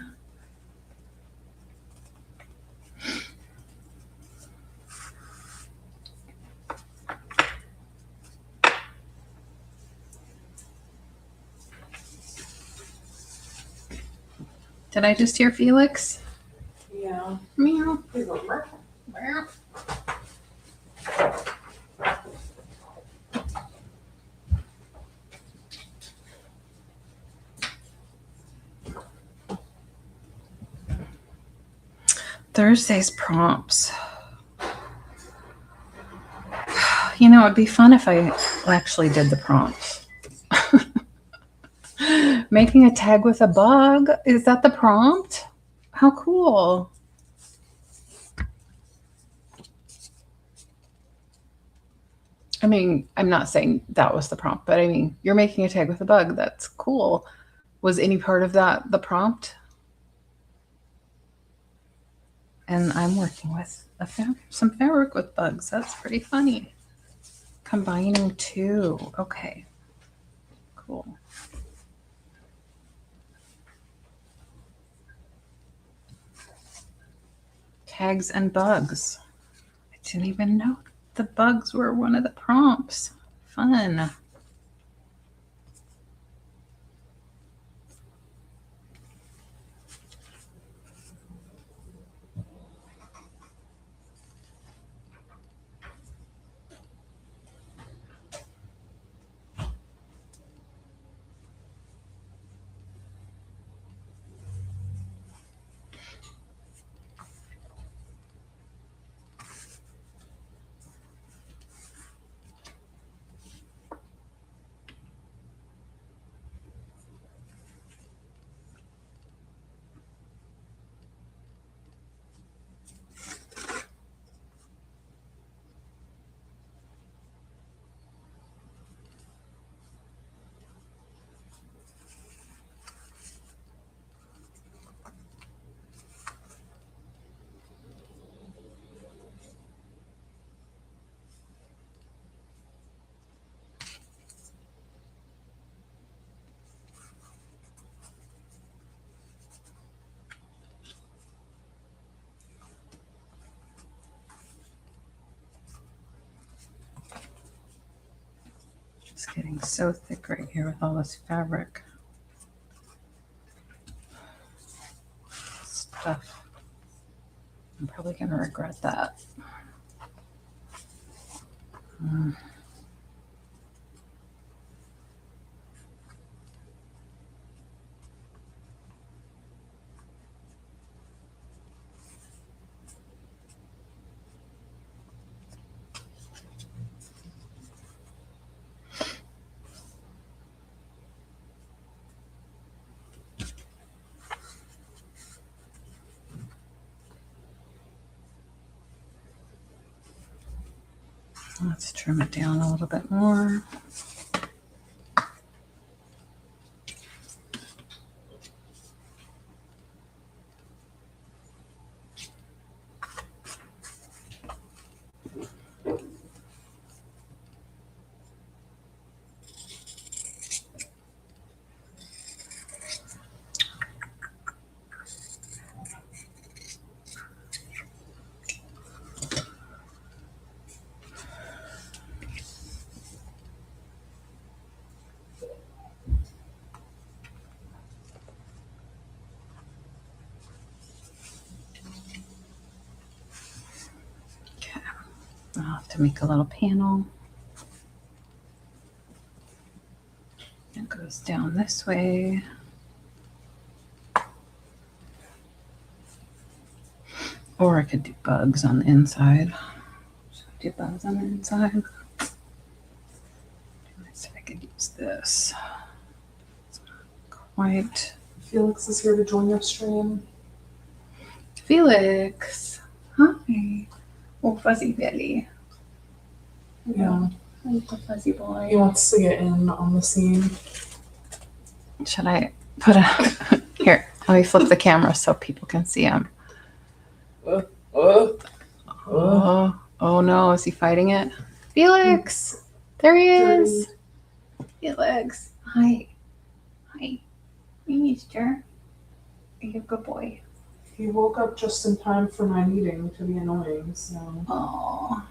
Did I just hear Felix? Yeah. Meow. He's like, "Meow." Meow. Thursday's prompts. You know, it'd be fun if I actually did the prompts. Making a tag with a bug. Is that the prompt? How cool. I mean, I'm not saying that was the prompt, but I mean, you're making a tag with a bug. That's cool. Was any part of that the prompt? And I'm working with some fabric with bugs. That's pretty funny. Combining two. Okay. Cool. Tags and bugs. I didn't even know the bugs were one of the prompts. Fun. It's getting so thick right here with all this fabric. Stuff. I'm probably going to regret that. Let's trim it down a little bit more. Okay, I'll have to make a little panel. It goes down this way. Or I could do bugs on the inside. So do bugs on the inside. Let's see if I could use this. It's not quite. Felix is here to join your stream. Felix. Hi. Oh, fuzzy belly. Yeah. Little fuzzy boy. He wants to get in on the scene. Should I put a here? Let me flip the camera so people can see him. Oh no, is he fighting it? Felix! There he is. Felix. Hi. Hi, mister. You're a good boy. He woke up just in time for my meeting to be annoying, so Oh,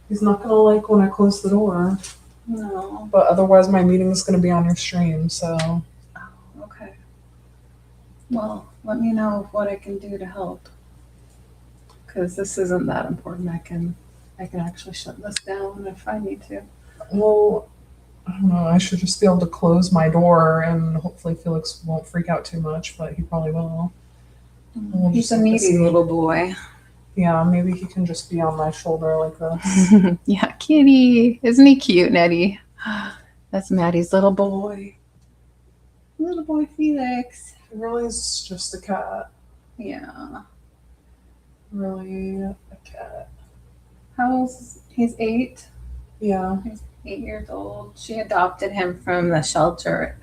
he's not gonna like when I close the door. no. But otherwise my meeting is gonna be on your stream, so Oh, okay. Well, let me know what I can do to help. Because this isn't that important. I can actually shut this down if I need to. well, I don't know, I should just be able to close my door and hopefully Felix won't freak out too much, but he probably will. We'll He's just a have to needy see. little boy. Yeah, maybe he can just be on my shoulder like this. Yeah, kitty. Isn't he cute, Nettie? That's Maddie's little boy. Little boy Felix. He really is just a cat. Yeah. Really a cat. He's 8. Yeah. He's 8 years old. She adopted him from the shelter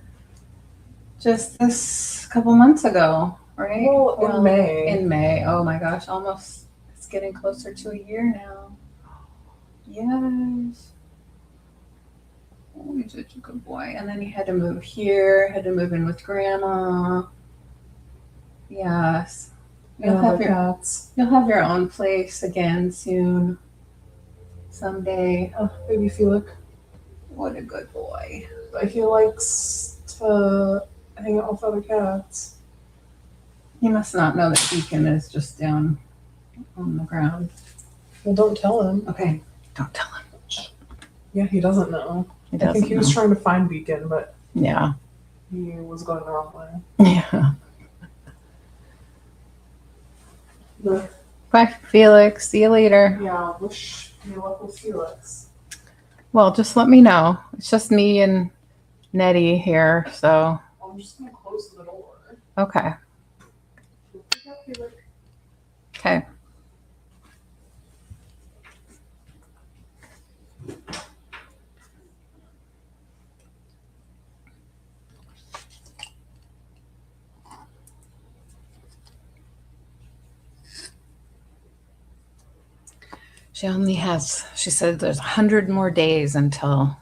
just this couple months ago, right? Well, in May. In May. Oh my gosh, almost. It's getting closer to a year now. Yes. Oh, he's such a good boy. And then he had to move here, had to move in with grandma. Yes. You'll have your own place again soon. Someday. Oh, baby Felix. What a good boy. But he likes to hang out with other cats. He must not know that Beacon is just down on the ground. Well, don't tell him. Okay, don't tell him. Yeah, he doesn't know. He I doesn't think he was know. trying to find Beacon, but Yeah. he was going the wrong way. Yeah. The, Bye, Felix. See you later. yeah, wish me luck with Felix. Well, just let me know. It's just me and Nettie here, so I'm just gonna close the door. okay. Yeah, Felix. Okay. She said there's 100 more days until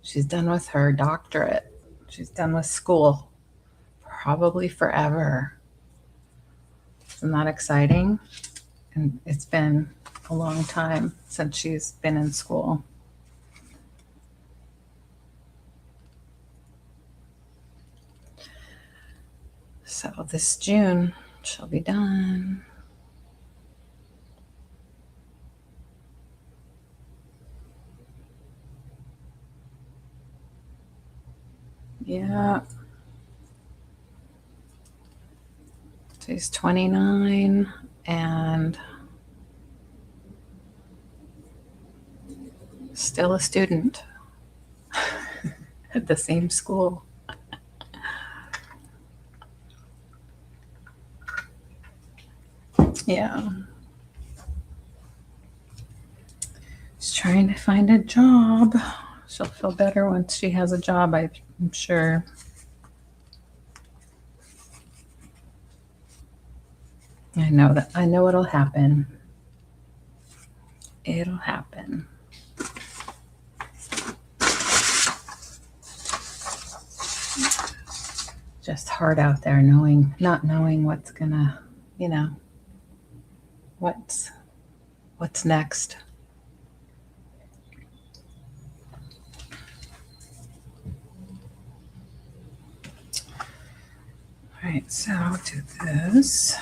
she's done with her doctorate. She's done with school. Probably forever. Isn't that exciting? And it's been a long time since she's been in school. So this June she'll be done. Yeah. She's 29 and still a student at the same school. Yeah. She's trying to find a job. She'll feel better once she has a job, I'm sure. I know it'll happen. It'll happen. Just hard out there not knowing what's gonna, what's next. All right, so I'll do this.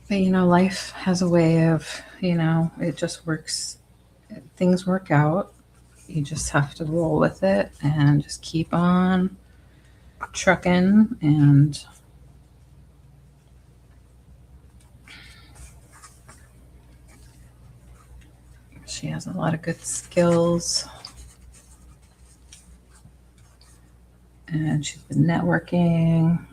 But life has a way of, it just works. Things work out. You just have to roll with it and just keep on trucking. And she has a lot of good skills. And she's been networking.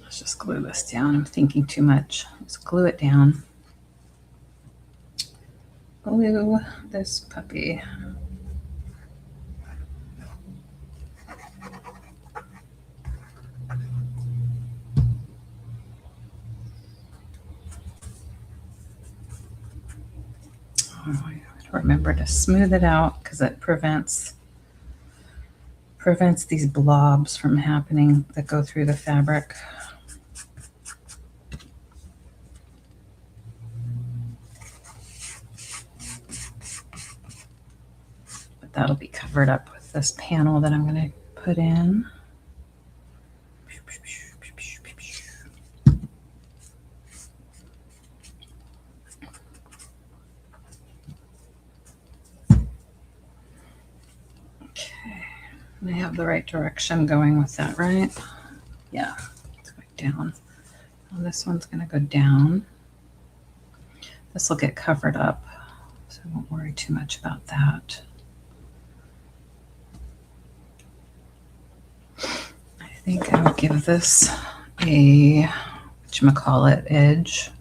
Let's just glue this down. I'm thinking too much. Let's glue it down. Glue this puppy. Oh, I gotta remember to smooth it out because it prevents these blobs from happening that go through the fabric. But that'll be covered up with this panel that I'm going to put in. I have the right direction going with that, right? Yeah, it's going down. Well, this one's going to go down. This will get covered up, so I won't worry too much about that. I think I would give this a, whatchamacallit, edge.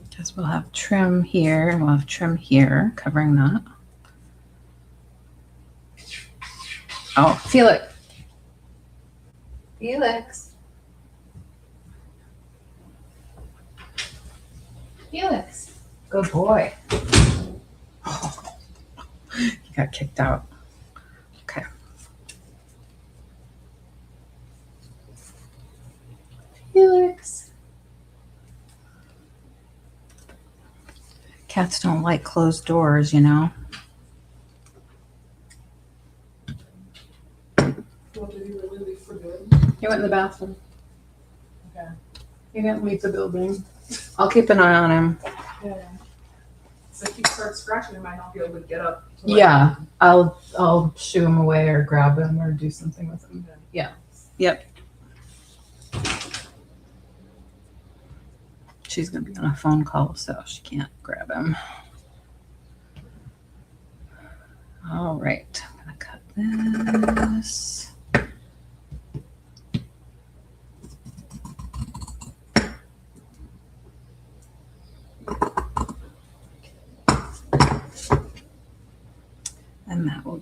Because we'll have trim here and we'll have trim here covering that. Oh, feel it. Felix. Felix. Good boy. Oh, he got kicked out. Okay. Felix. Cats don't like closed doors, you know. What did he really leave for good? He went in the bathroom. Okay. He didn't leave the building. I'll keep an eye on him. Yeah. So if he starts scratching, he might not be able to get up. To Yeah, I'll shoo him away or grab him or do something with him. Yeah. Yep. She's gonna be on a phone call, so she can't grab him. All right, I'm gonna cut this.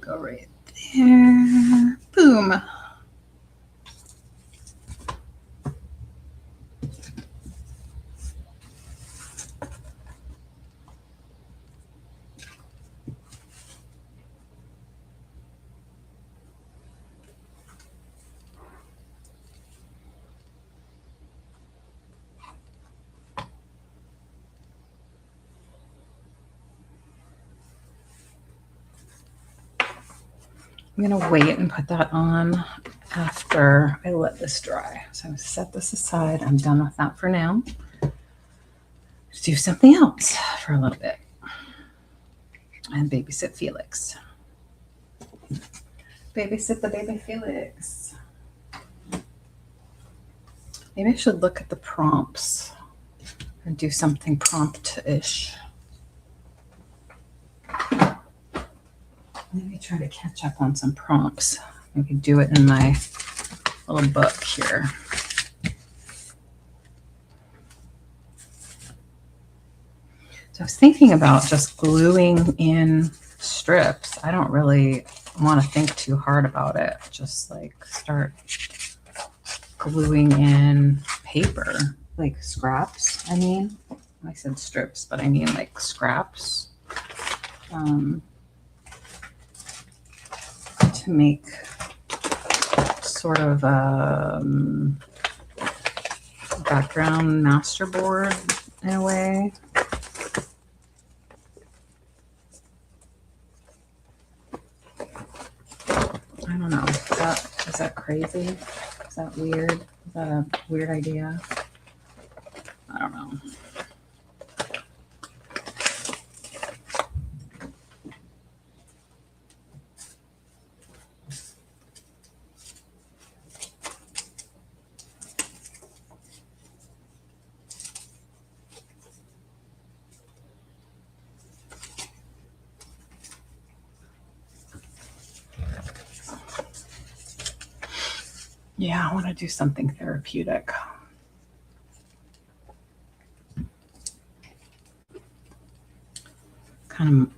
go right there. Boom. I'm going to wait and put that on after I let this dry. So I'm set this aside. I'm done with that for now. Let's do something else for a little bit and babysit Felix. Babysit the baby Felix. Maybe I should look at the prompts and do something prompt-ish. Maybe try to catch up on some prompts. Maybe do it in my little book here. So I was thinking about just gluing in strips. I don't really want to think too hard about it. Just like start gluing in paper, like scraps. I mean, I said strips, but I mean like scraps. To make sort of a background masterboard in a way. I don't know. Is that crazy? Is that weird? Is that a weird idea? I don't know. Yeah, I want to do something therapeutic.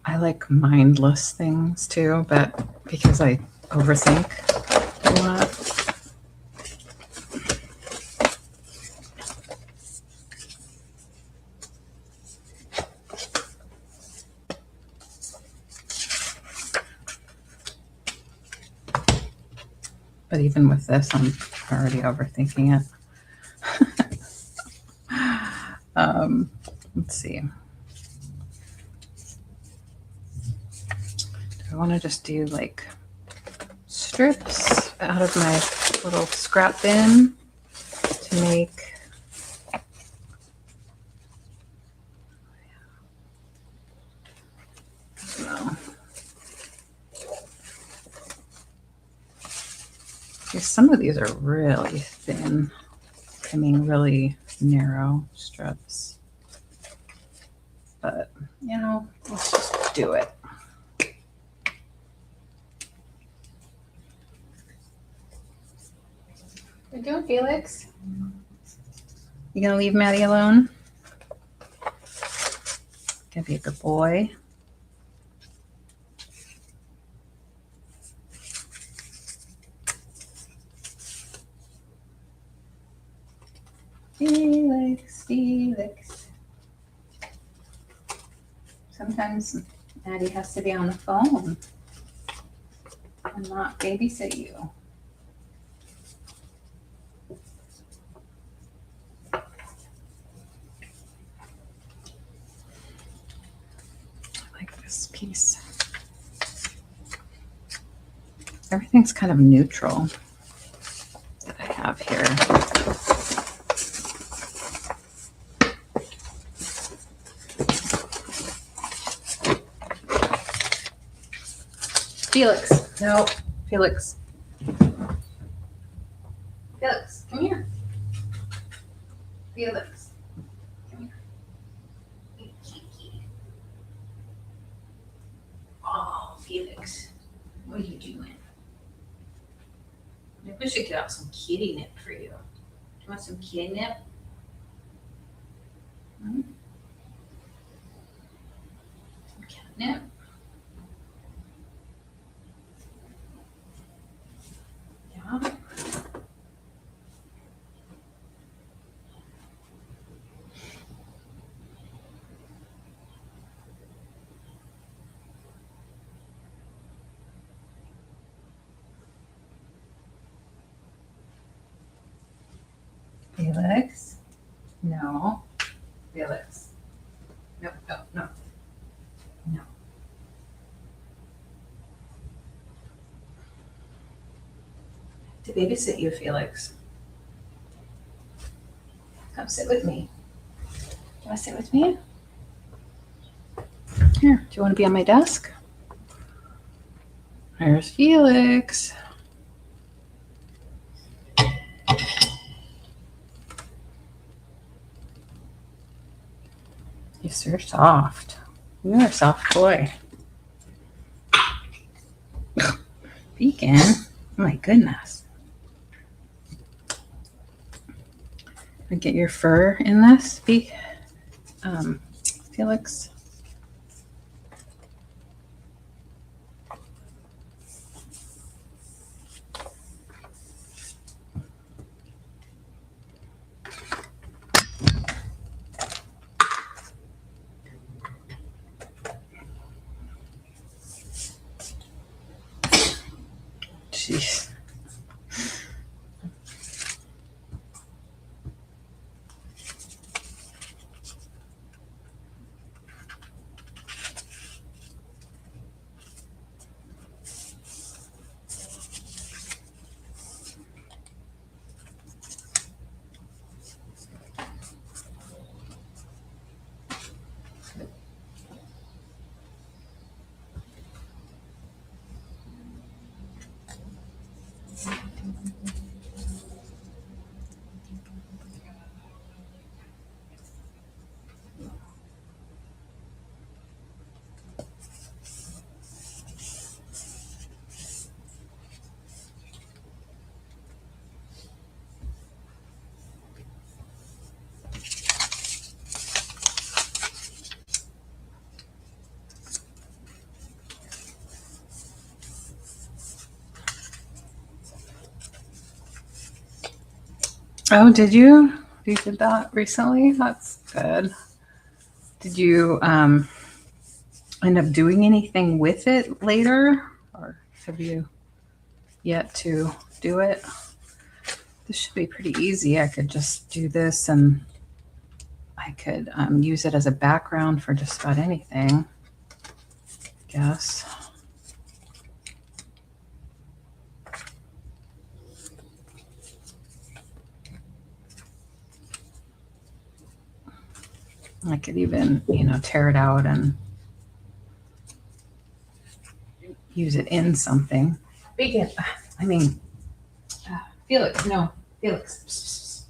I like mindless things too, but because I overthink a lot. But even with this, I'm already overthinking it. Let's see. I want to just do like strips out of my little scrap bin to make some of these are really thin. I mean, really narrow strips. But, you know, let's just do it. What are you doing, Felix? You gonna leave Maddie alone? Gonna be a good boy. Felix. Sometimes Maddie has to be on the phone and not babysit you. I like this piece. Everything's kind of neutral that I have here. Felix, no, Felix. Felix, come here. Felix, come here. Oh, Felix, what are you doing? Maybe we should get out some kitty nip for you. Do you want some kitty nip? Some catnip? Felix. No. Felix. No, no, no. No. To babysit you, Felix. Come sit with me. You want to sit with me? Here, do you want to be on my desk? There's Felix. You're so soft. You're a soft boy. Beacon? Oh my goodness. Get your fur in this, Felix. Jeez. Oh, did you? You did that recently? That's good. Did you end up doing anything with it later? Or have you yet to do it? This should be pretty easy. I could just do this and I could use it as a background for just about anything, I guess. I could even, tear it out and use it in something. Felix, no. Felix. Psst, psst.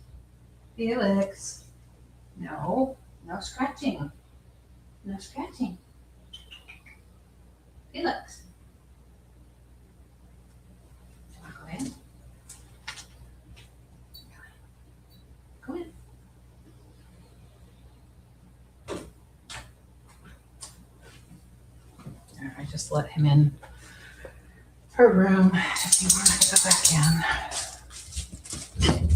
Felix. No. No scratching. No scratching. Felix. Go in. Go in. I just let him in her room if he wanted to go back in.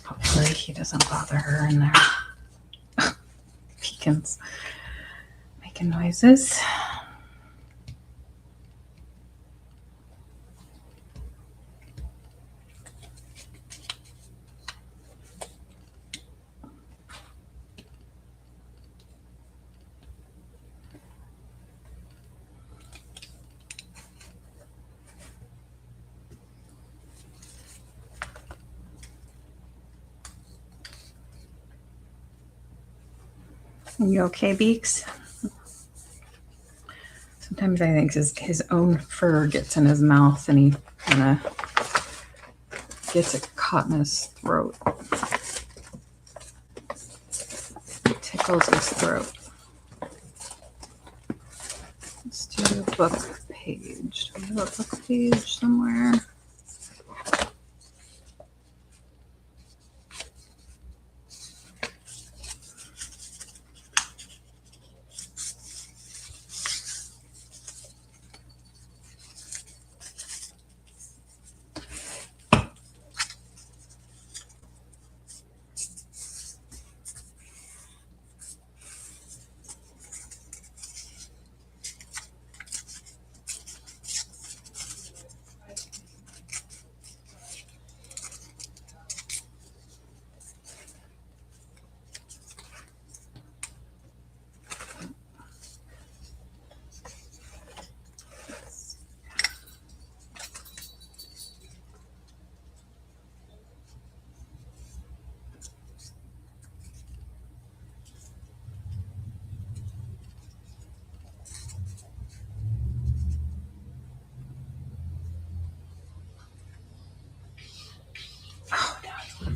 Hopefully he doesn't bother her in there. Pecans making noises. You okay, Beaks? Sometimes I think his own fur gets in his mouth and he kind of gets it caught in his throat. It tickles his throat. Let's do a book page. Do we have a book page somewhere?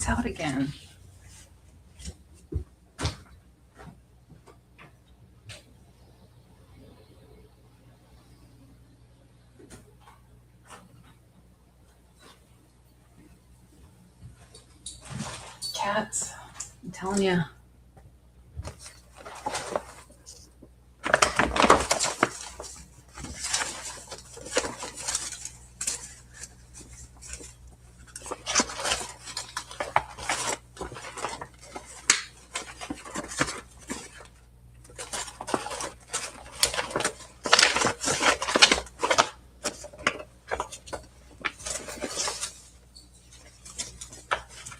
It's out again. Cats, I'm telling you.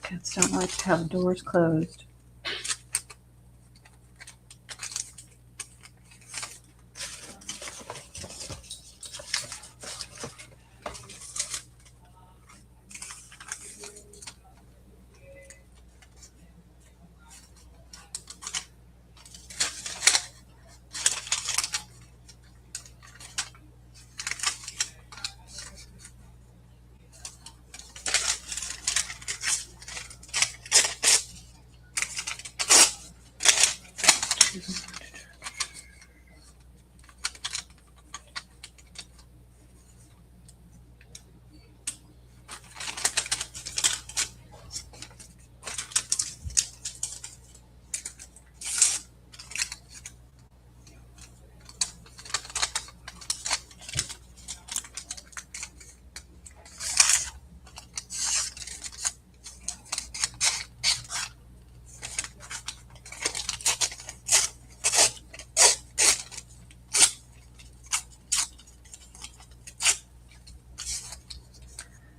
Cats don't like to have doors closed.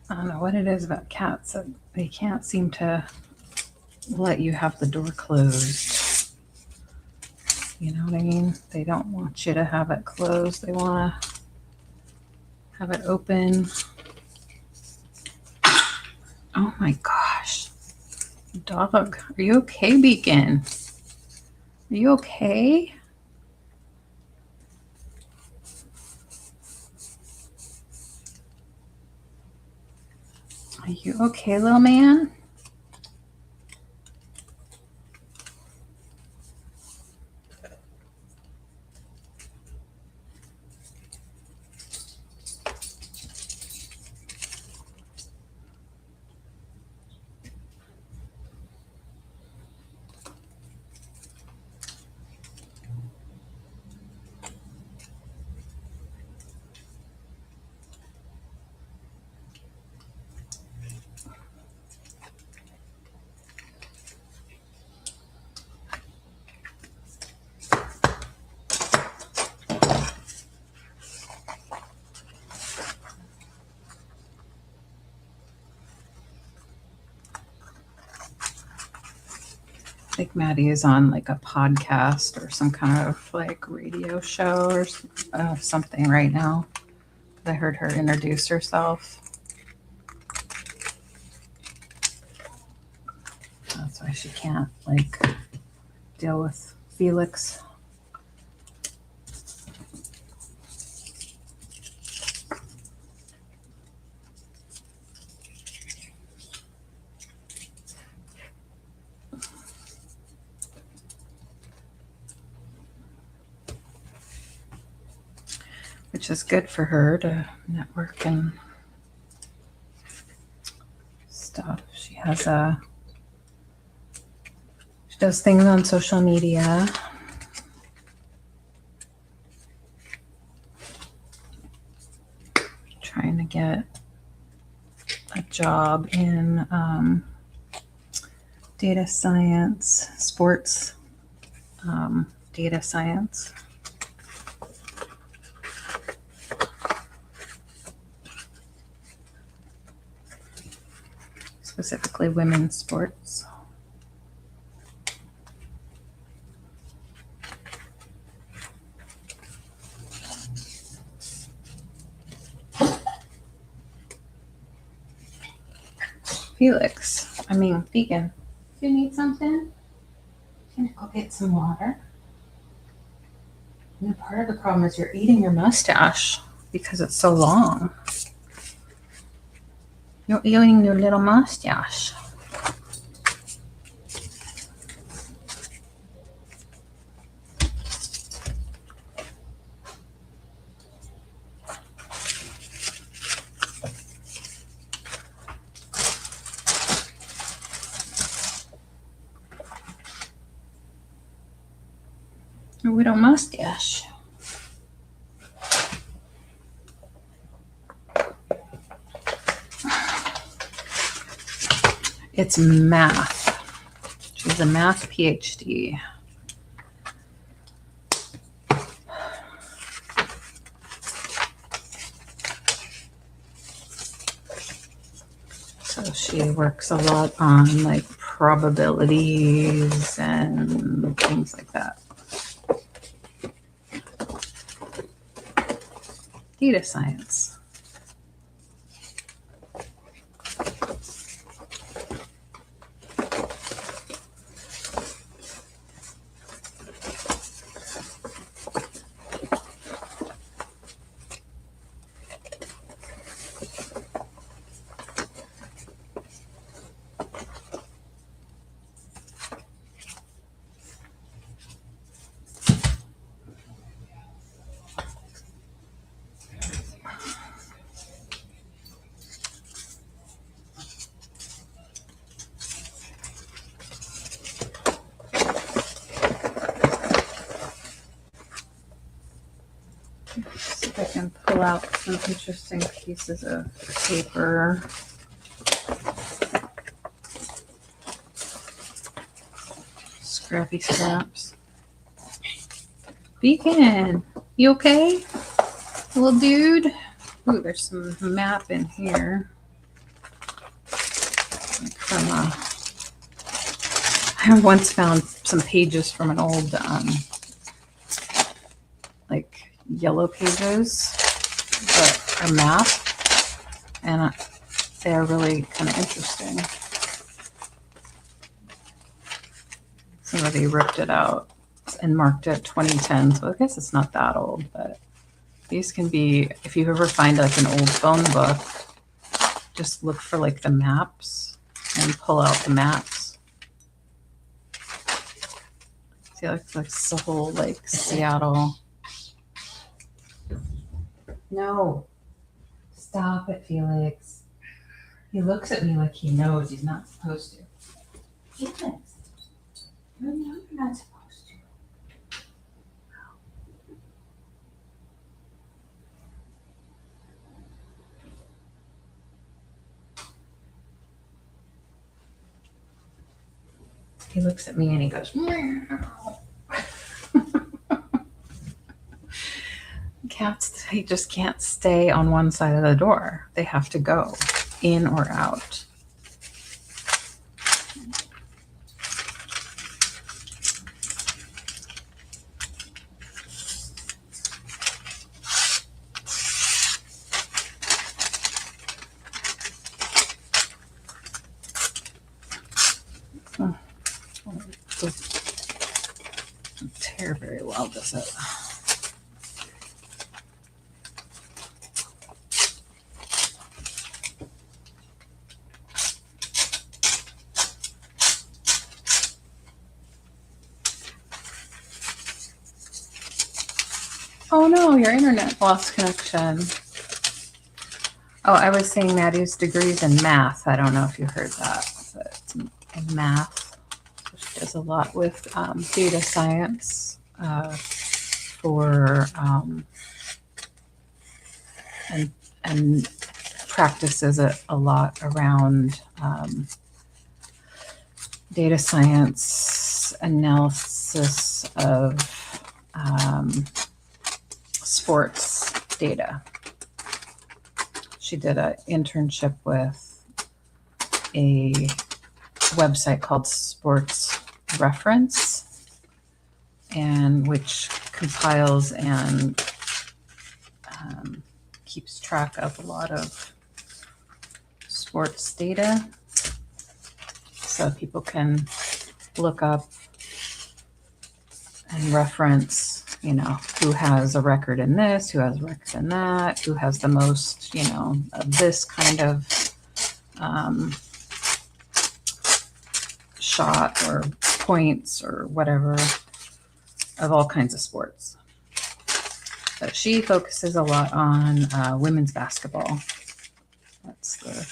I don't know what it is about cats that they can't seem to let you have the door closed. You know what I mean? They don't want you to have it closed. They want to have it open. Oh my gosh. Dog, are you okay, Beacon? Are you okay? Are you okay, little man? I think Maddie is on like a podcast or some kind of like radio show or something right now. I heard her introduce herself. That's why she can't like deal with Felix. Which is good for her to network and stuff. She does things on social media. Trying to get a job in data science, sports data science. Specifically women's sports. Vegan. Do you need something? I'm gonna go get some water. And part of the problem is you're eating your mustache because it's so long. You're eating your little mustache. widow mustache. It's math. She's a math PhD. So she works a lot on like probabilities and things like that. Data science. See if I can pull out some interesting pieces of paper. Scrappy scraps. Beacon, you okay? Little dude? Ooh, there's some map in here. From I once found some pages from an old like yellow pages that are map, and they're really kind of interesting. Somebody ripped it out and marked it 2010, so I guess it's not that old, but these can be, if you ever find like an old phone book, just look for like the maps and pull out the maps. See, like the whole like Seattle. No, stop it, Felix. He looks at me like he knows he's not supposed to. Felix, you know you're not supposed to. He looks at me and he goes, meow. Cats, they just can't stay on one side of the door. They have to go in or out. Doesn't tear very well, does it? Oh no, your internet lost connection. Oh, I was saying Maddie's degrees in math. I don't know if you heard that, but it's in math. So she does a lot with data science for and practices it a lot around data science analysis of sports data. She did an internship with a website called Sports Reference, and which compiles and keeps track of a lot of sports data, so people can look up and reference, you know, who has a record in this, who has a record in that, who has the most, you know, of this kind of shot or points or whatever of all kinds of sports. But she focuses a lot on women's basketball. That's the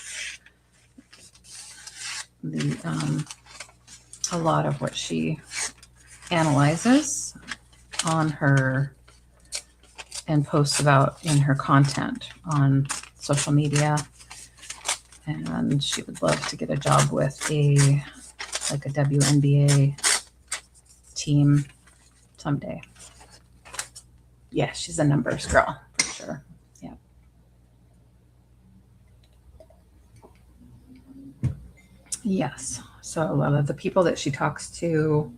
a lot of what she analyzes. on her and posts about in her content on social media. And she would love to get a job with a WNBA team someday. Yeah, she's a numbers girl for sure. Yeah. Yes. So a lot of the people that she talks to,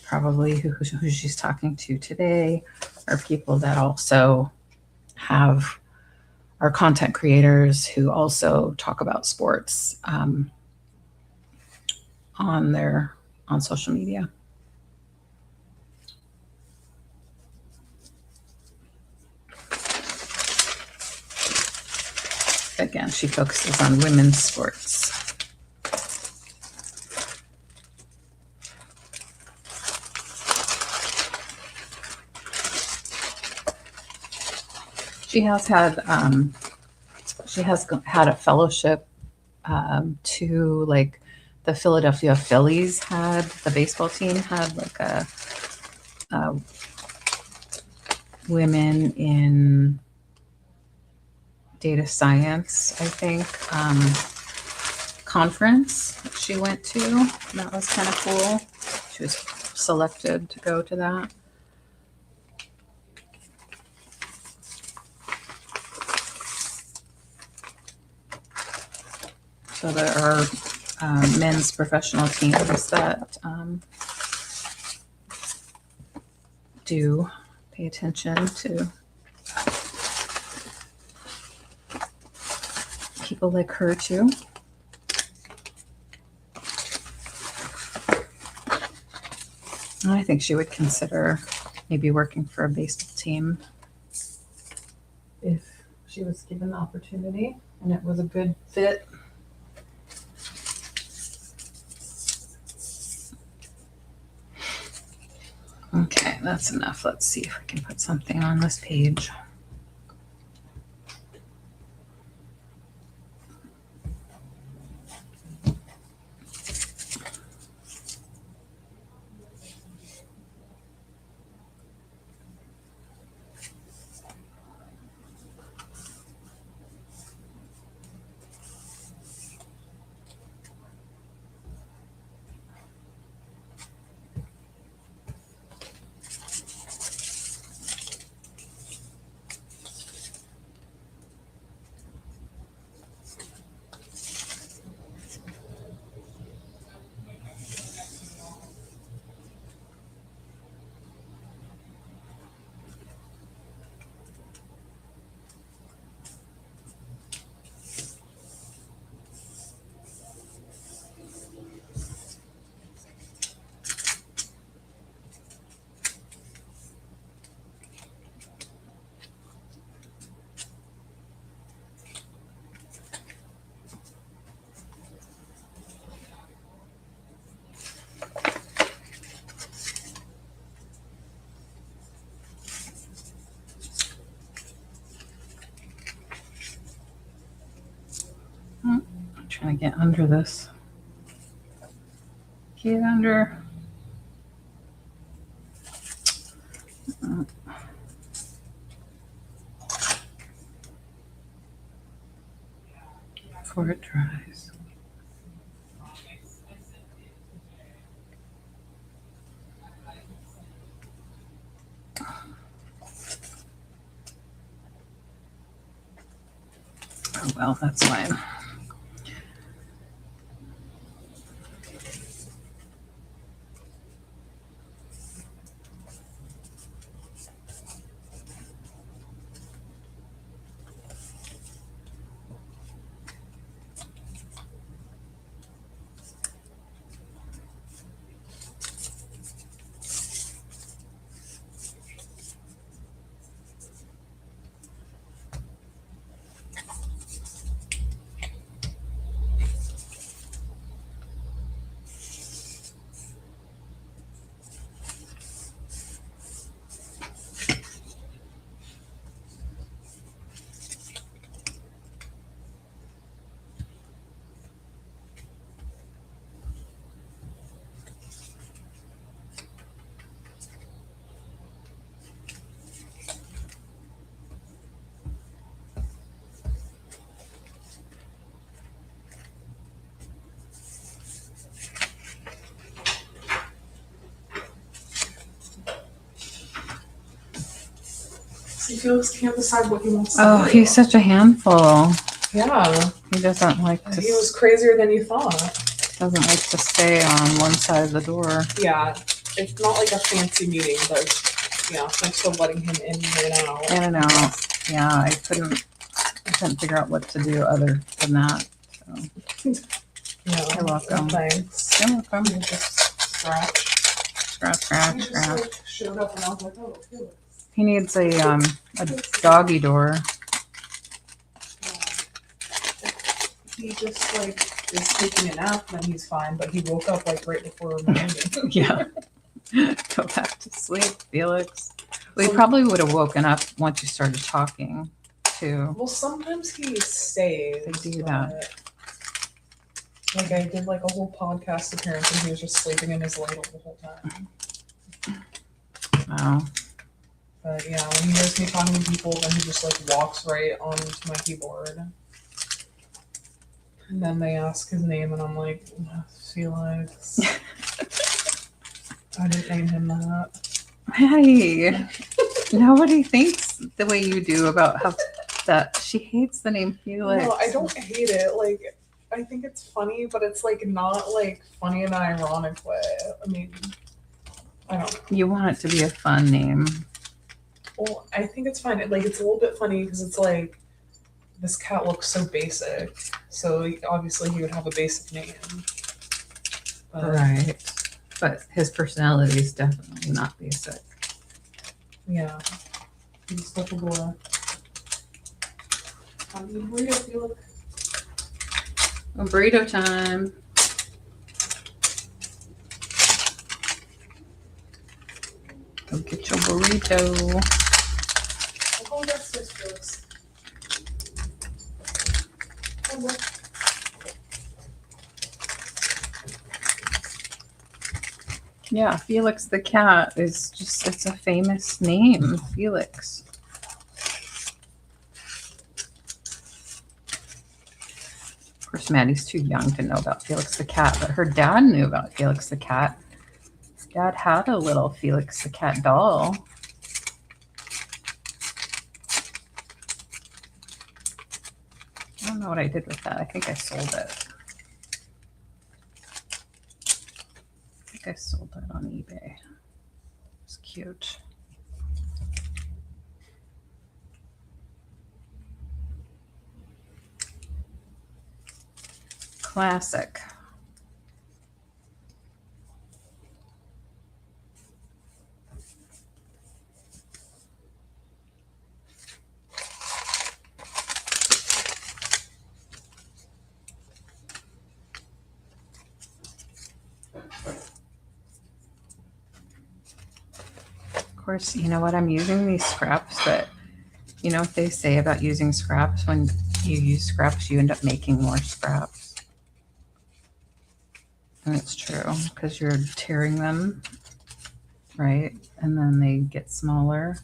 probably who she's talking to today, are people that also are content creators who also talk about sports on social media. Again, she focuses on women's sports. She has had a fellowship to like the Philadelphia Phillies had the baseball team had like a women in data science, I think, conference that she went to. That was kind of cool. She was selected to go to that. So there are men's professional teams that do pay attention to people like her too. And I think she would consider maybe working for a baseball team if she was given the opportunity and it was a good fit. Okay, that's enough. Let's see if we can put something on this page. I'm trying to get under this. Get under. Before it dries. Oh well, that's fine. See, Felix can't decide what he wants to Oh, do. he's such a handful. Yeah, He doesn't like to. he was crazier than you thought. Doesn't like to stay on one side of the door. Yeah, it's not like a fancy meeting, but thanks for letting him in and out. In and out. Yeah, I couldn't figure out what to do other than that. So Yeah, you're welcome. Thanks. You're welcome. You just scratch. Scratch. He just like showed up and I was like, oh, Felix. He needs a doggy door. He just like is taking a nap, then he's fine. But he woke up like right before my meeting. Yeah. Go back to sleep, Felix. We probably would have woken up once you started talking, too. Well, sometimes he stays. They do that. but, Like I did like a whole podcast appearance and he was just sleeping in his ladle the whole time. Wow. But yeah, when he hears me talking to people, then he just like walks right onto my keyboard. And then they ask his name and I'm like, Felix. I didn't name him that. Hey, nobody thinks the way you do about how that she hates the name Felix. No, I don't hate it. Like, I think it's funny, but it's like not like funny in an ironic way. I mean, I don't know. You want it to be a fun name. Well, I think it's fine. Like, it's a little bit funny because it's like this cat looks so basic. So obviously he would have a basic name. But, Right. But his personality is definitely not basic. Yeah. He's such a boy. Where you feel Well, burrito time. Go get your burrito. Oh, that's this Felix. Oh, look. Yeah, Felix the cat is just, it's a famous name, Felix. Of course, Maddie's too young to know about Felix the cat, but her dad knew about Felix the cat. His dad had a little Felix the cat doll. I don't know what I did with that. I think I sold it. I sold that on eBay. It's cute. Classic. Of course, you know what? I'm using these scraps, but you know what they say about using scraps? When you use scraps, you end up making more scraps. And it's true because you're tearing them, right? And then they get smaller.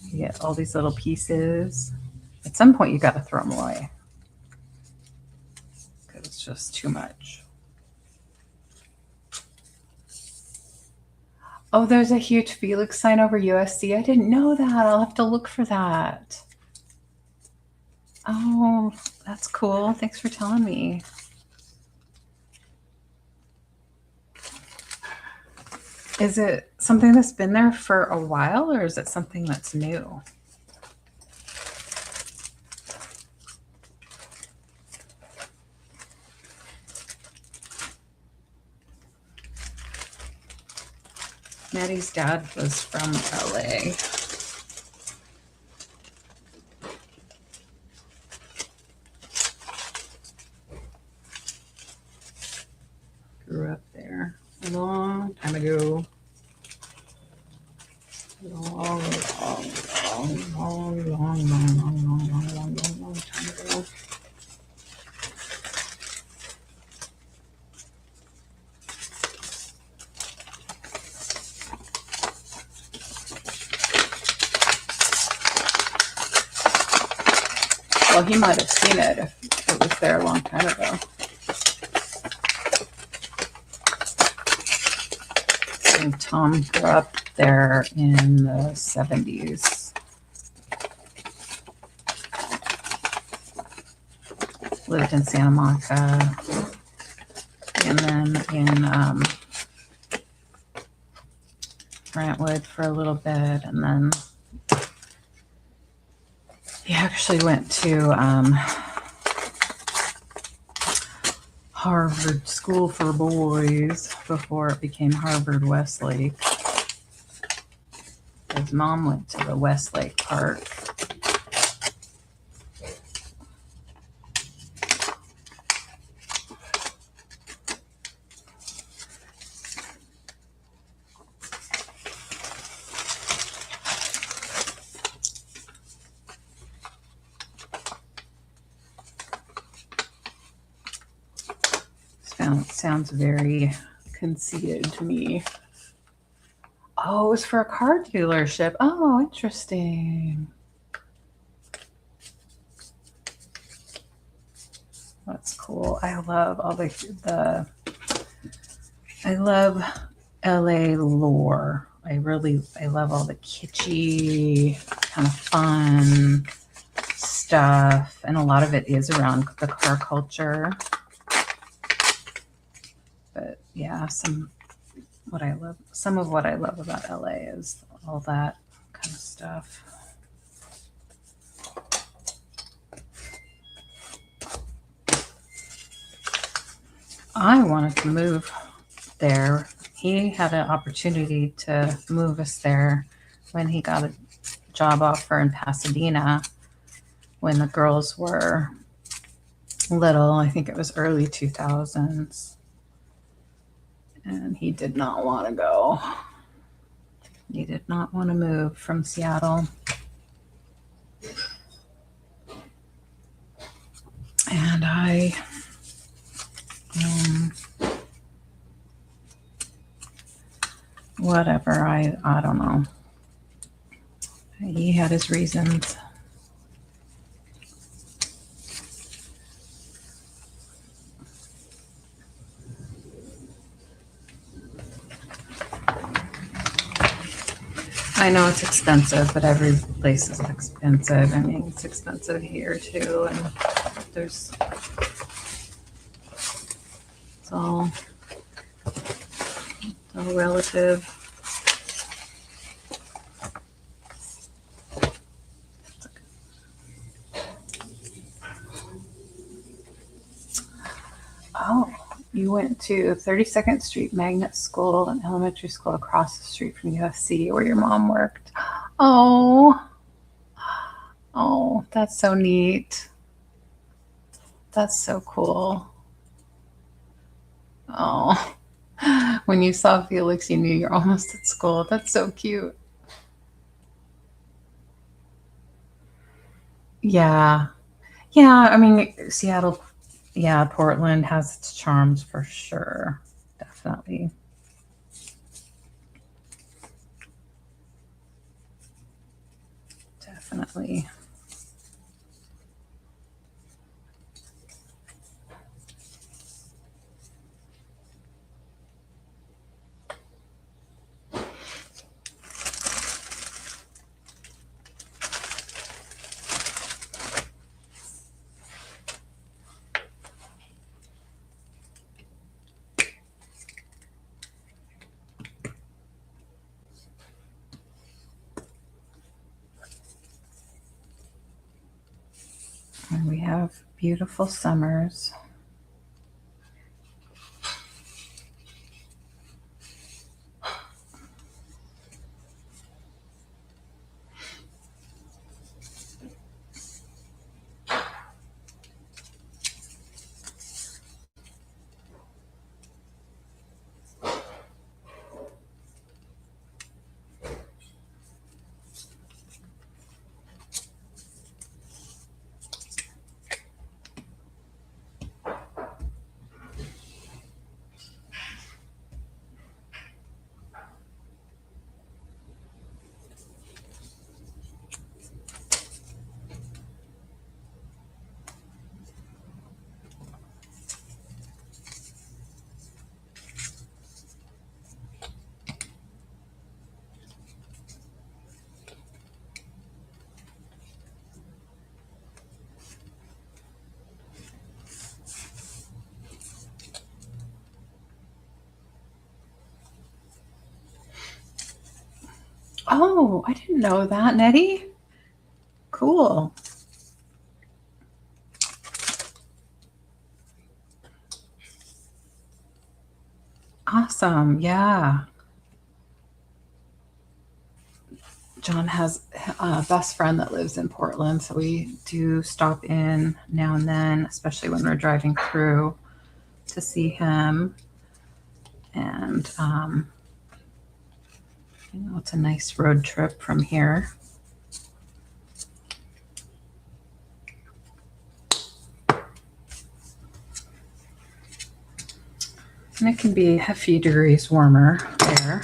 You get all these little pieces. At some point, you got to throw them away because it's just too much. Oh, there's a huge Felix sign over USC. I didn't know that. I'll have to look for that. Oh, that's cool. Thanks for telling me. Is it something that's been there for a while or is it something that's new? Maddie's dad was from LA. Grew up there a long time ago. Long time ago. Well, he might have seen it if it was there a long time ago. think Tom grew up there in the 70s. Lived in Santa Monica. And then in Brentwood for a little bit. And then he actually went to Harvard School for Boys before it became Harvard Westlake. His mom went to the Westlake part. Sounds very conceited to me. Oh, it was for a car dealership. Oh, interesting. That's cool. I love all the I love LA lore. I love all the kitschy, kind of fun stuff. And a lot of it is around the car culture. But yeah, some of what I love about LA is all that kind of stuff. I wanted to move there. He had an opportunity to move us there when he got a job offer in Pasadena when the girls were little. I think it was early 2000s. And he did not want to go. He did not want to move from Seattle. And I whatever, I don't know. He had his reasons. I know it's expensive, but every place is expensive. I mean, it's expensive here too, and it's all relative. Oh, you went to 32nd Street Magnet School, an elementary school across the street from USC where your mom worked. Oh, that's so neat. That's so cool. Oh, when you saw Felix, you knew you're almost at school. That's so cute. Yeah. Yeah, I mean, Seattle, yeah, Portland has its charms for sure. Definitely. Definitely. And we have beautiful summers. Oh, I didn't know that, Nettie. Cool. Awesome. Yeah. John has a best friend that lives in Portland, so we do stop in now and then, especially when we're driving through to see him. And, it's a nice road trip from here. And it can be a few degrees warmer there.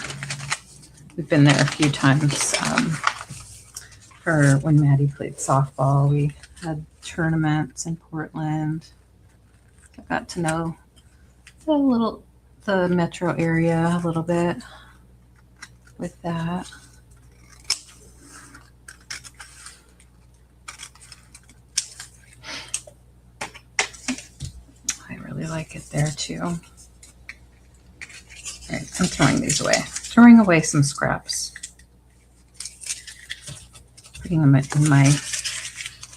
We've been there a few times for when Maddie played softball. We had tournaments in Portland. I got to know the metro area a little bit with that. I really like it there too. All right, I'm throwing these away. Throwing away some scraps. Putting them in my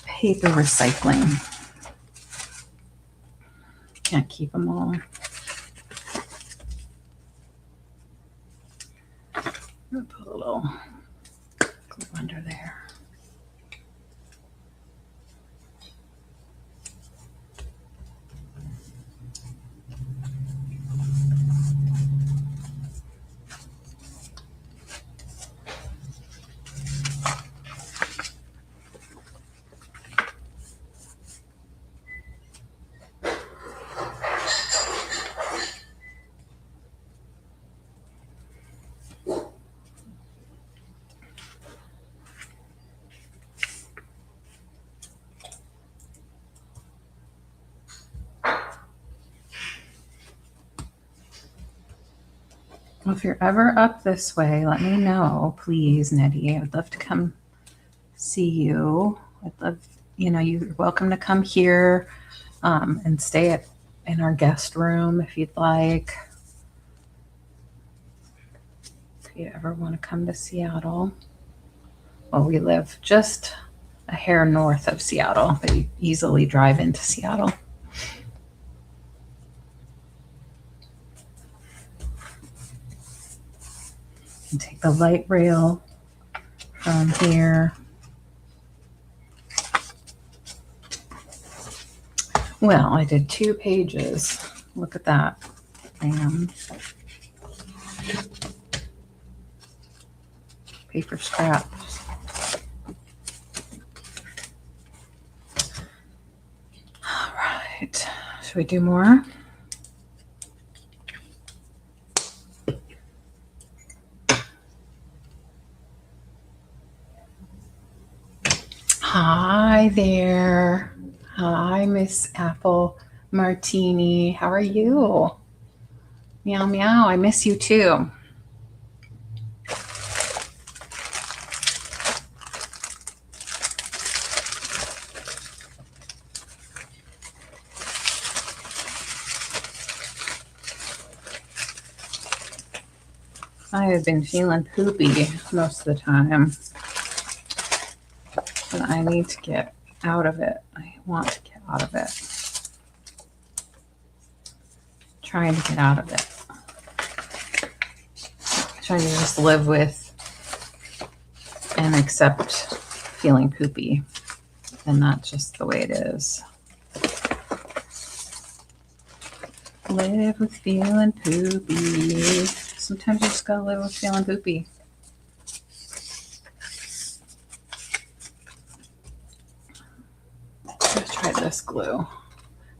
paper recycling. Can't keep them all. I'll put a little glue under there. Well, if you're ever up this way, let me know, please, Nettie. I would love to come see you. I'd love, you're welcome to come here and stay in our guest room if you'd like. If you ever want to come to Seattle. Well, we live just a hair north of Seattle, but you easily drive into Seattle. And take the light rail from here. Well, I did 2 pages. Look at that. And paper scraps. All right. Should we do more? Hi there. Hi, Miss Apple Martini. How are you? Meow, meow. I miss you too. I have been feeling poopy most of the time. But I need to get out of it. I want to get out of it. Trying to get out of it. Trying to just live with and accept feeling poopy. And that's just the way it is. Live with feeling poopy. Sometimes you just gotta live with feeling poopy. Let's try this glue.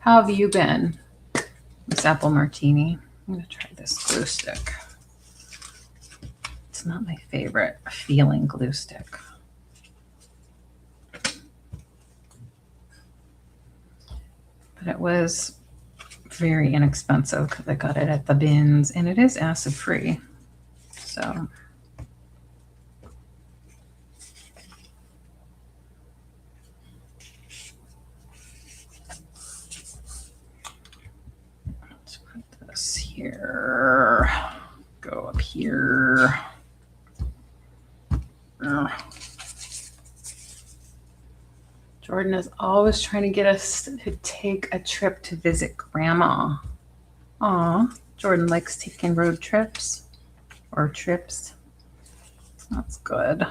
How have you been, Miss Apple Martini? I'm gonna try this glue stick. It's not my favorite feeling glue stick. But it was very inexpensive because I got it at the bins, and it is acid free. So let's put this here. Go up here. Jordan is always trying to get us to take a trip to visit Grandma. Aw, Jordan likes taking road trips or trips. That's good.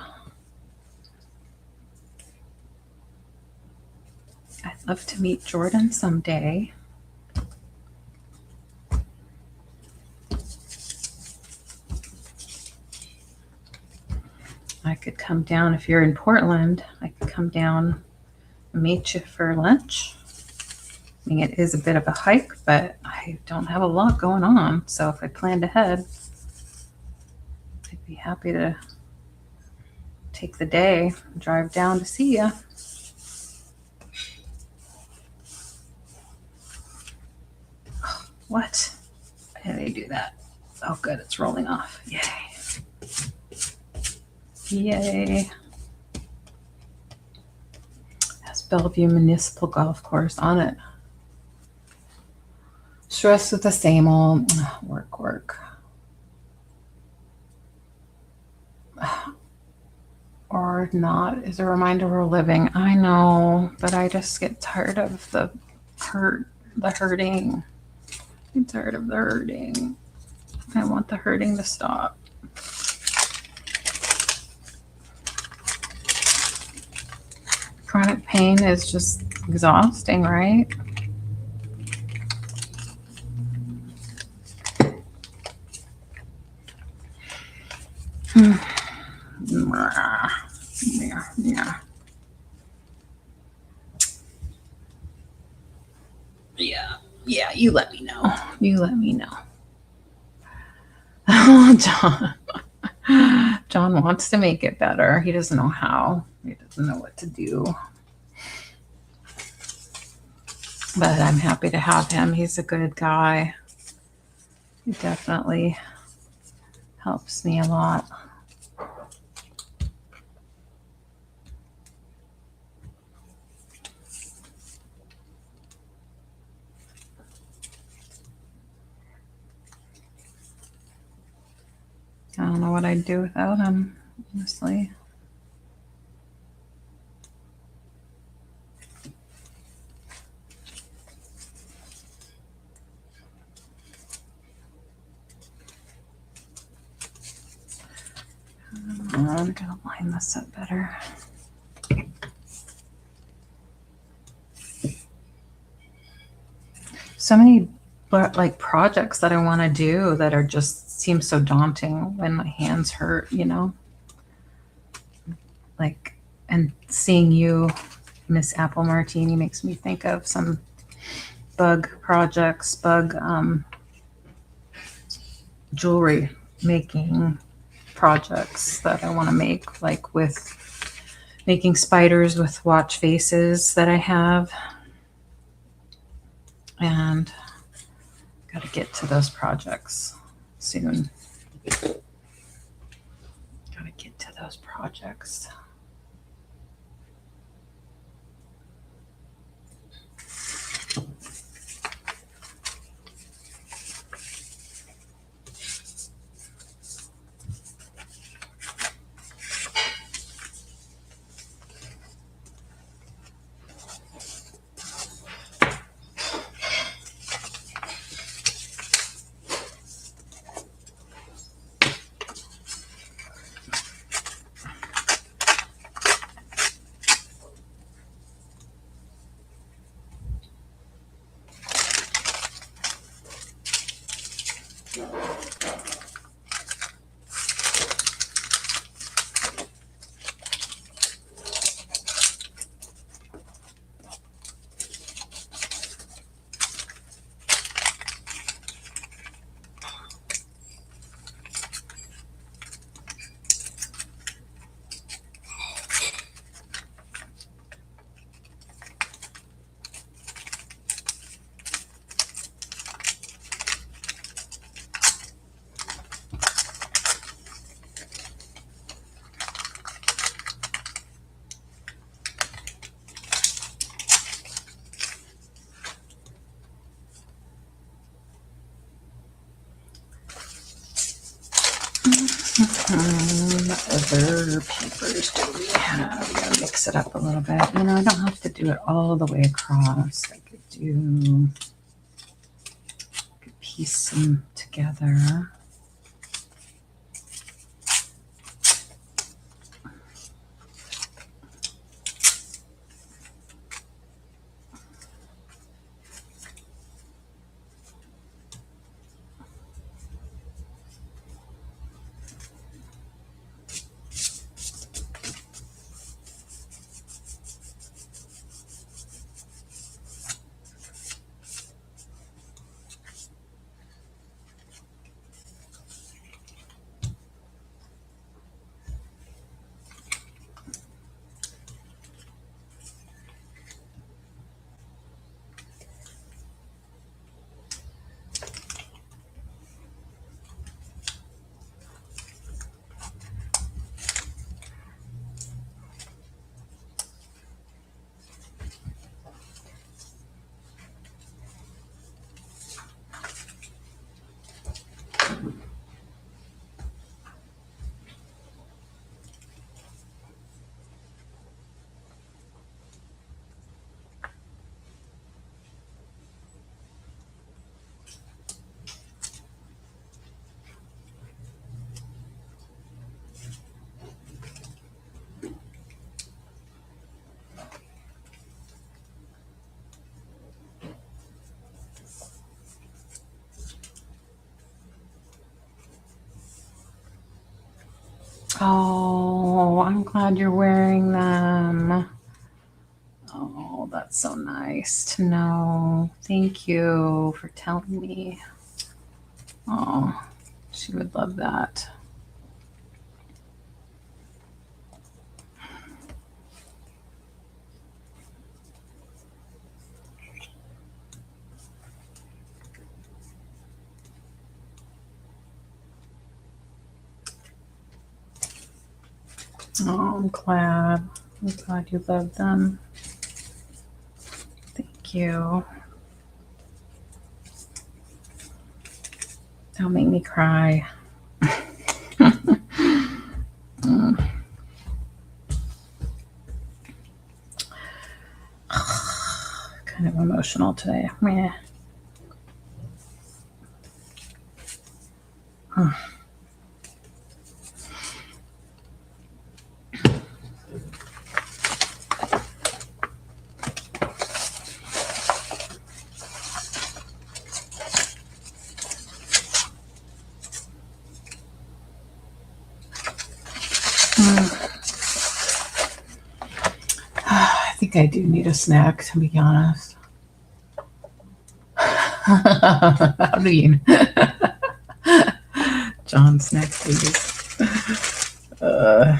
I'd love to meet Jordan someday. I could come down if you're in Portland. I could come down and meet you for lunch. I mean, it is a bit of a hike, but I don't have a lot going on. So if I planned ahead, I'd be happy to take the day, drive down to see you. What? Why did I do that? Oh, good. It's rolling off. Yay. Yay. Has Bellevue Municipal Golf Course on it. Stressed with the same old work. Or not is a reminder we're living. I know, but I just get tired of the hurting. I'm tired of the hurting. I want the hurting to stop. Chronic pain is just exhausting, right? Yeah, you let me know. You let me know. Oh, John wants to make it better. He doesn't know how. He doesn't know what to do. But I'm happy to have him. He's a good guy. He definitely helps me a lot. I don't know what I'd do without him, honestly. I'm gonna line this up better. So many like projects that I want to do that are just seem so daunting when my hands hurt, you know? Like, and seeing you, Miss Apple Martini, makes me think of some bug projects, jewelry making projects that I want to make, like with making spiders with watch faces that I have. And got to get to those projects soon. Got to get to those projects. other papers do we have? We gotta mix it up a little bit. You know, I don't have to do it all the way across. I could piece them together. Oh, I'm glad you're wearing them. Oh, that's so nice to know. Thank you for telling me. Oh, she would love that. Oh, I'm glad. I'm glad you love them. Thank you. Don't make me cry. Kind of emotional today. Meh. I think I do need a snack, to be honest. How do you? John, snack, please. Ugh.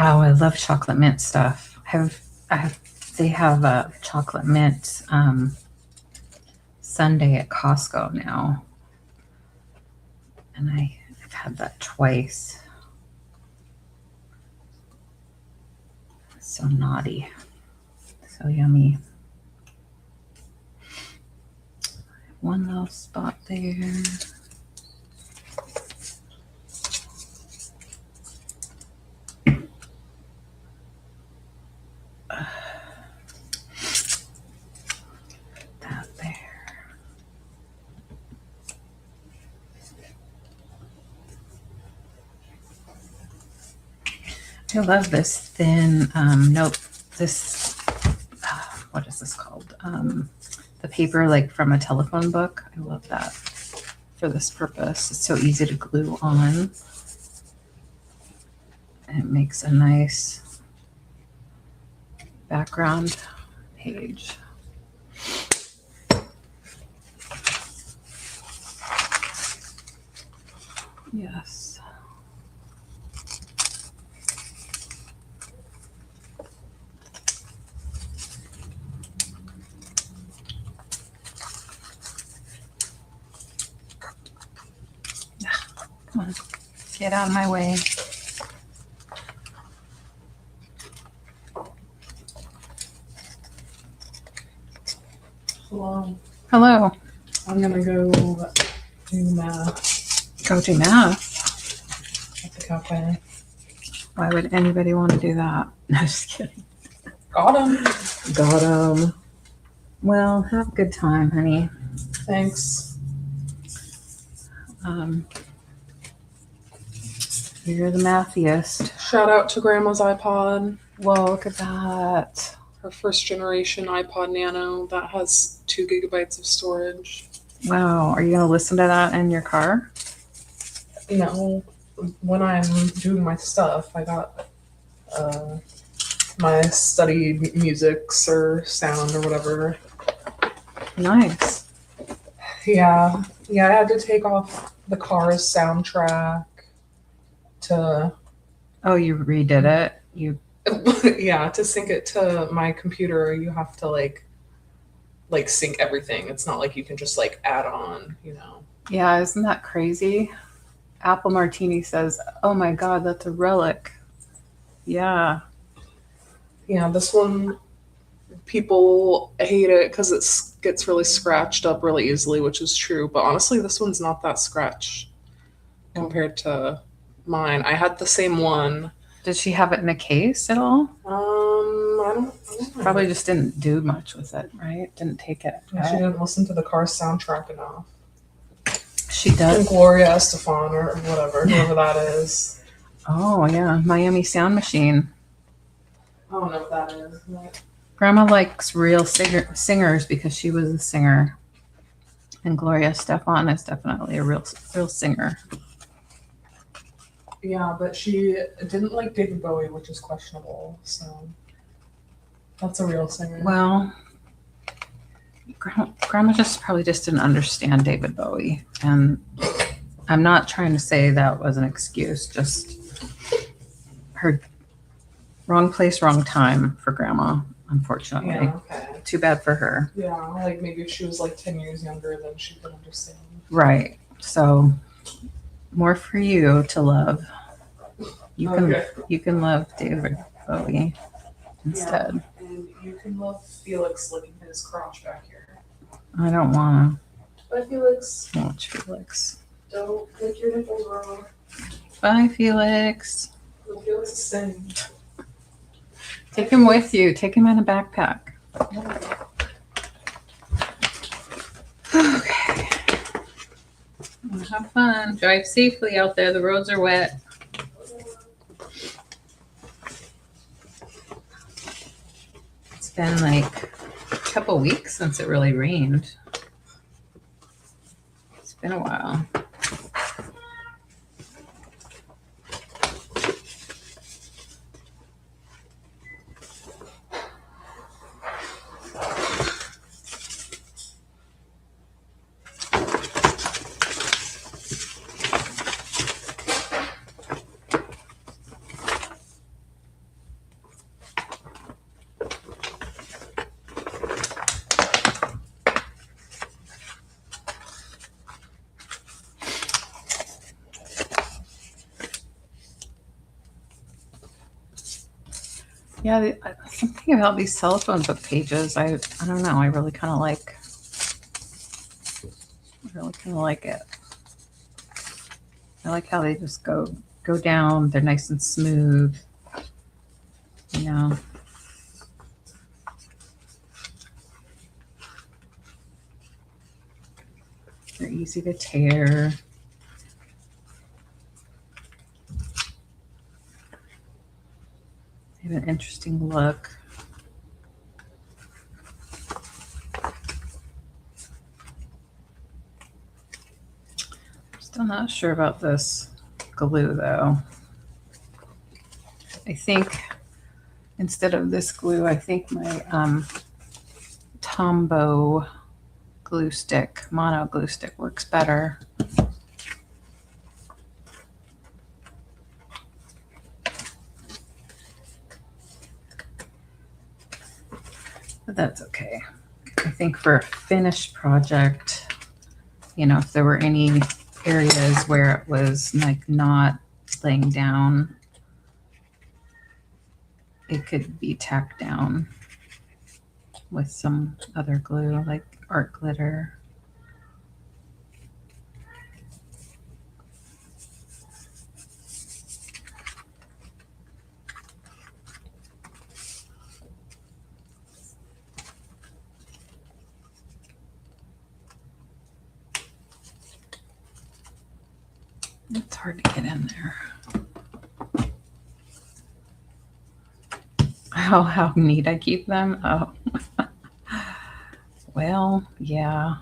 Oh, I love chocolate mint stuff. They have a chocolate mint sundae at Costco now. And I've had that twice. So naughty. So yummy. One little spot there. That there. I love this thin, nope, this, what is this called? The paper like from a telephone book. I love that for this purpose. It's so easy to glue on. And it makes a nice background page. Yes. Come on, get out of my way. Hello. Hello. I'm gonna go do math Go do math. at the cafe. Why would anybody want to do that? No, just kidding. Got him. Got 'em. Well, have a good time, honey. Thanks. You're the mathiest. Shout out to Grandma's iPod, Whoa, look at that. her first generation iPod Nano that has 2 gigabytes of storage. Wow. Are you going to listen to that in your car? You know, when I'm doing my stuff, I got my study musics or sound or whatever. Nice. Yeah, I had to take off the car's soundtrack to Oh, you redid it? You yeah, to sync it to my computer. You have to like sync everything. It's not like you can just like add on, you know. Yeah, isn't that crazy? Apple Martini says, "Oh my God, that's a relic." Yeah. Yeah, this one, people hate it because it gets really scratched up really easily, which is true. But honestly, this one's not that scratched compared to mine. I had the same one. Did she have it in a case at all? I don't know. Probably just didn't do much with it, right? Didn't take it She out. didn't listen to the car soundtrack enough. She And does. Gloria Estefan or whatever, whoever that is. Oh, yeah. Miami Sound Machine. I don't know what that is. But Grandma likes real singers because she was a singer. And Gloria Estefan is definitely a real singer. yeah, but she didn't like David Bowie, which is questionable. So that's a real singer. Well, Grandma just probably just didn't understand David Bowie. And I'm not trying to say that was an excuse, just her wrong place, wrong time for Grandma, unfortunately. Yeah, okay. Too bad for her. Yeah, like maybe if she was like 10 years younger, then she could understand. Right. So more for you to love. Okay. You can love David Bowie instead. And you can love Felix licking his crotch back here. I don't want Bye, Felix. to watch Felix. Don't lick your nipples wrong. Bye, Felix. What Felix is saying. Take him with you. Take him in a backpack. Okay. Well, have fun. Drive safely out there. The roads are wet. It's been like a couple weeks since it really rained. It's been a while. Yeah, something about these telephone book pages. I don't know. I really kind of like. I really kind of like it. I like how they just go down. They're nice and smooth. You know. They're easy to tear. They have an interesting look. Still not sure about this glue though. I think instead of this glue, I think my Tombow glue stick, mono glue stick works better. But that's okay. I think for a finished project, you know, if there were any areas where it was like not laying down, it could be tacked down with some other glue like art glitter. It's hard to get in there. Oh, how neat I keep them. Oh, well, yeah.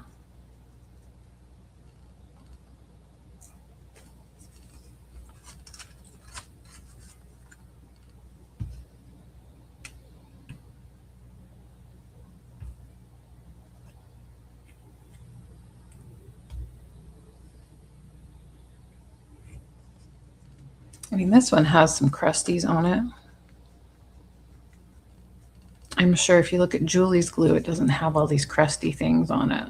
I mean, this one has some crusties on it. I'm sure if you look at Julie's glue, it doesn't have all these crusty things on it.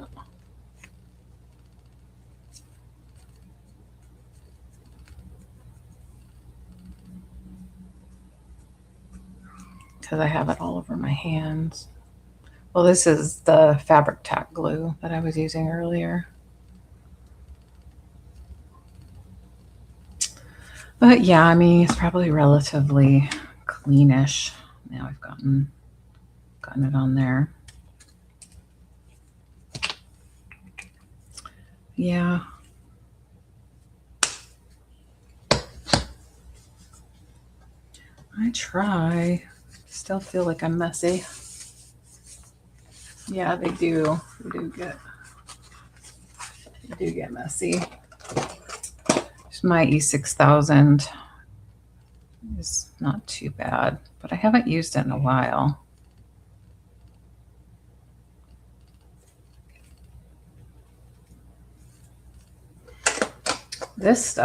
Because I have it all over my hands. Well, this is the fabric tack glue that I was using earlier. But yeah, I mean, it's probably relatively cleanish. Now I've gotten it on there. Yeah. I try. Still feel like I'm messy. Yeah, they do. They do get messy. My E6000 is not too bad, but I haven't used it in a while. This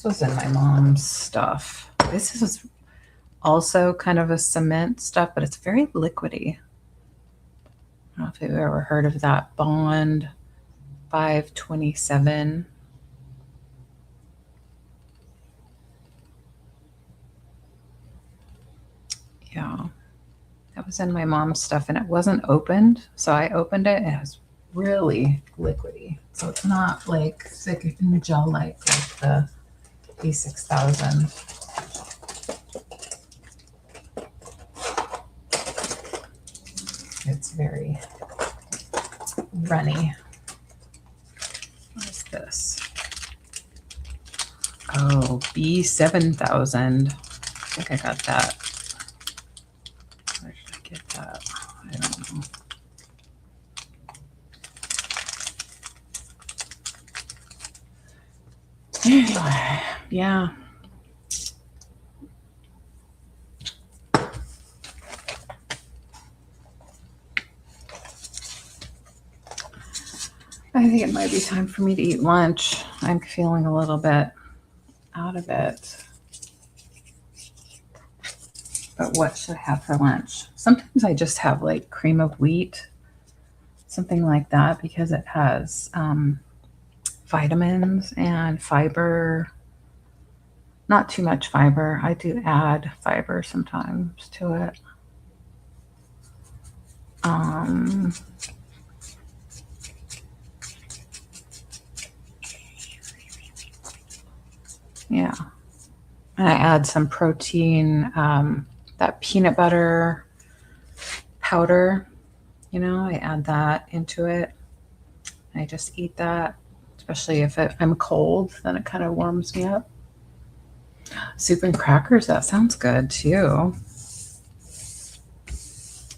was in my mom's stuff. This is also kind of a cement stuff, but it's very liquidy. I don't know if you've ever heard of that Bond 527. Yeah, that was in my mom's stuff and it wasn't opened. So I opened it and it was really liquidy. So it's not like thick and gel-like the E6000. It's very runny. What is this? Oh, B7000. I think I got that. Where did I get that? I don't know. Anyway, yeah. I think it might be time for me to eat lunch. I'm feeling a little bit out of it. But what should I have for lunch? Sometimes I just have like cream of wheat, something like that, because it has vitamins and fiber Not too much fiber. I do add fiber sometimes to it. Yeah. And I add some protein, that peanut butter powder, I add that into it. I just eat that, especially if I'm cold, then it kind of warms me up. Soup and crackers, that sounds good too.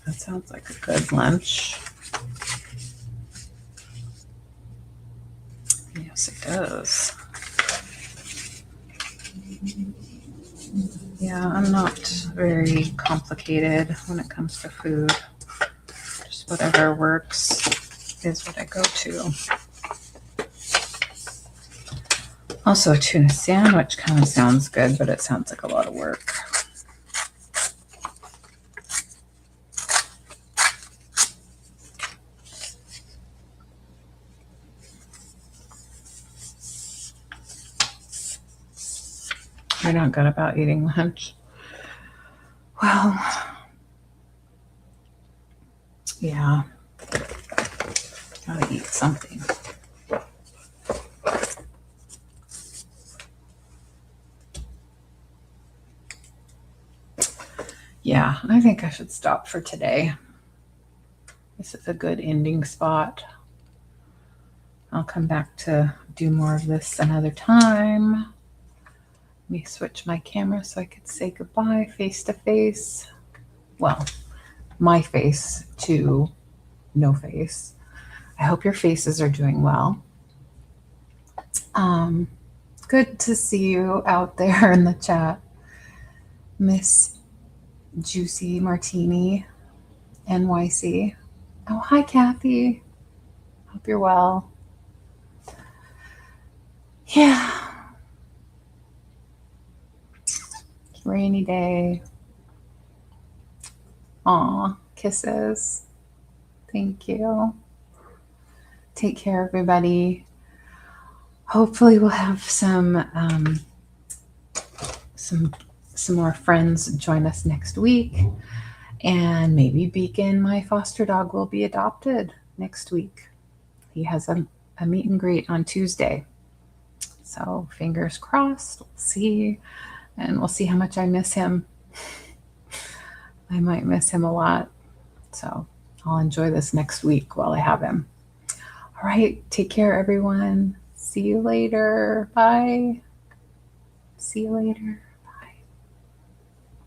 That sounds like a good lunch. Yes, it does. Yeah, I'm not very complicated when it comes to food. Just whatever works is what I go to. Also, a tuna sandwich kind of sounds good, but it sounds like a lot of work. You're not good about eating lunch. Well, yeah. Gotta eat something. Yeah, I think I should stop for today. This is a good ending spot. I'll come back to do more of this another time. Let me switch my camera so I could say goodbye face to face. Well, my face to no face. I hope your faces are doing well. Good to see you out there in the chat. Miss Juicy Martini NYC. Oh, hi, Kathy. Hope you're well. Yeah. Rainy day. Aw, kisses. Thank you. Take care, everybody. Hopefully we'll have some more friends join us next week. And maybe Beacon, my foster dog, will be adopted next week. He has a meet and greet on Tuesday. So fingers crossed. We'll see. And we'll see how much I miss him. I might miss him a lot. So I'll enjoy this next week while I have him. All right. Take care, everyone. See you later. Bye. See you later.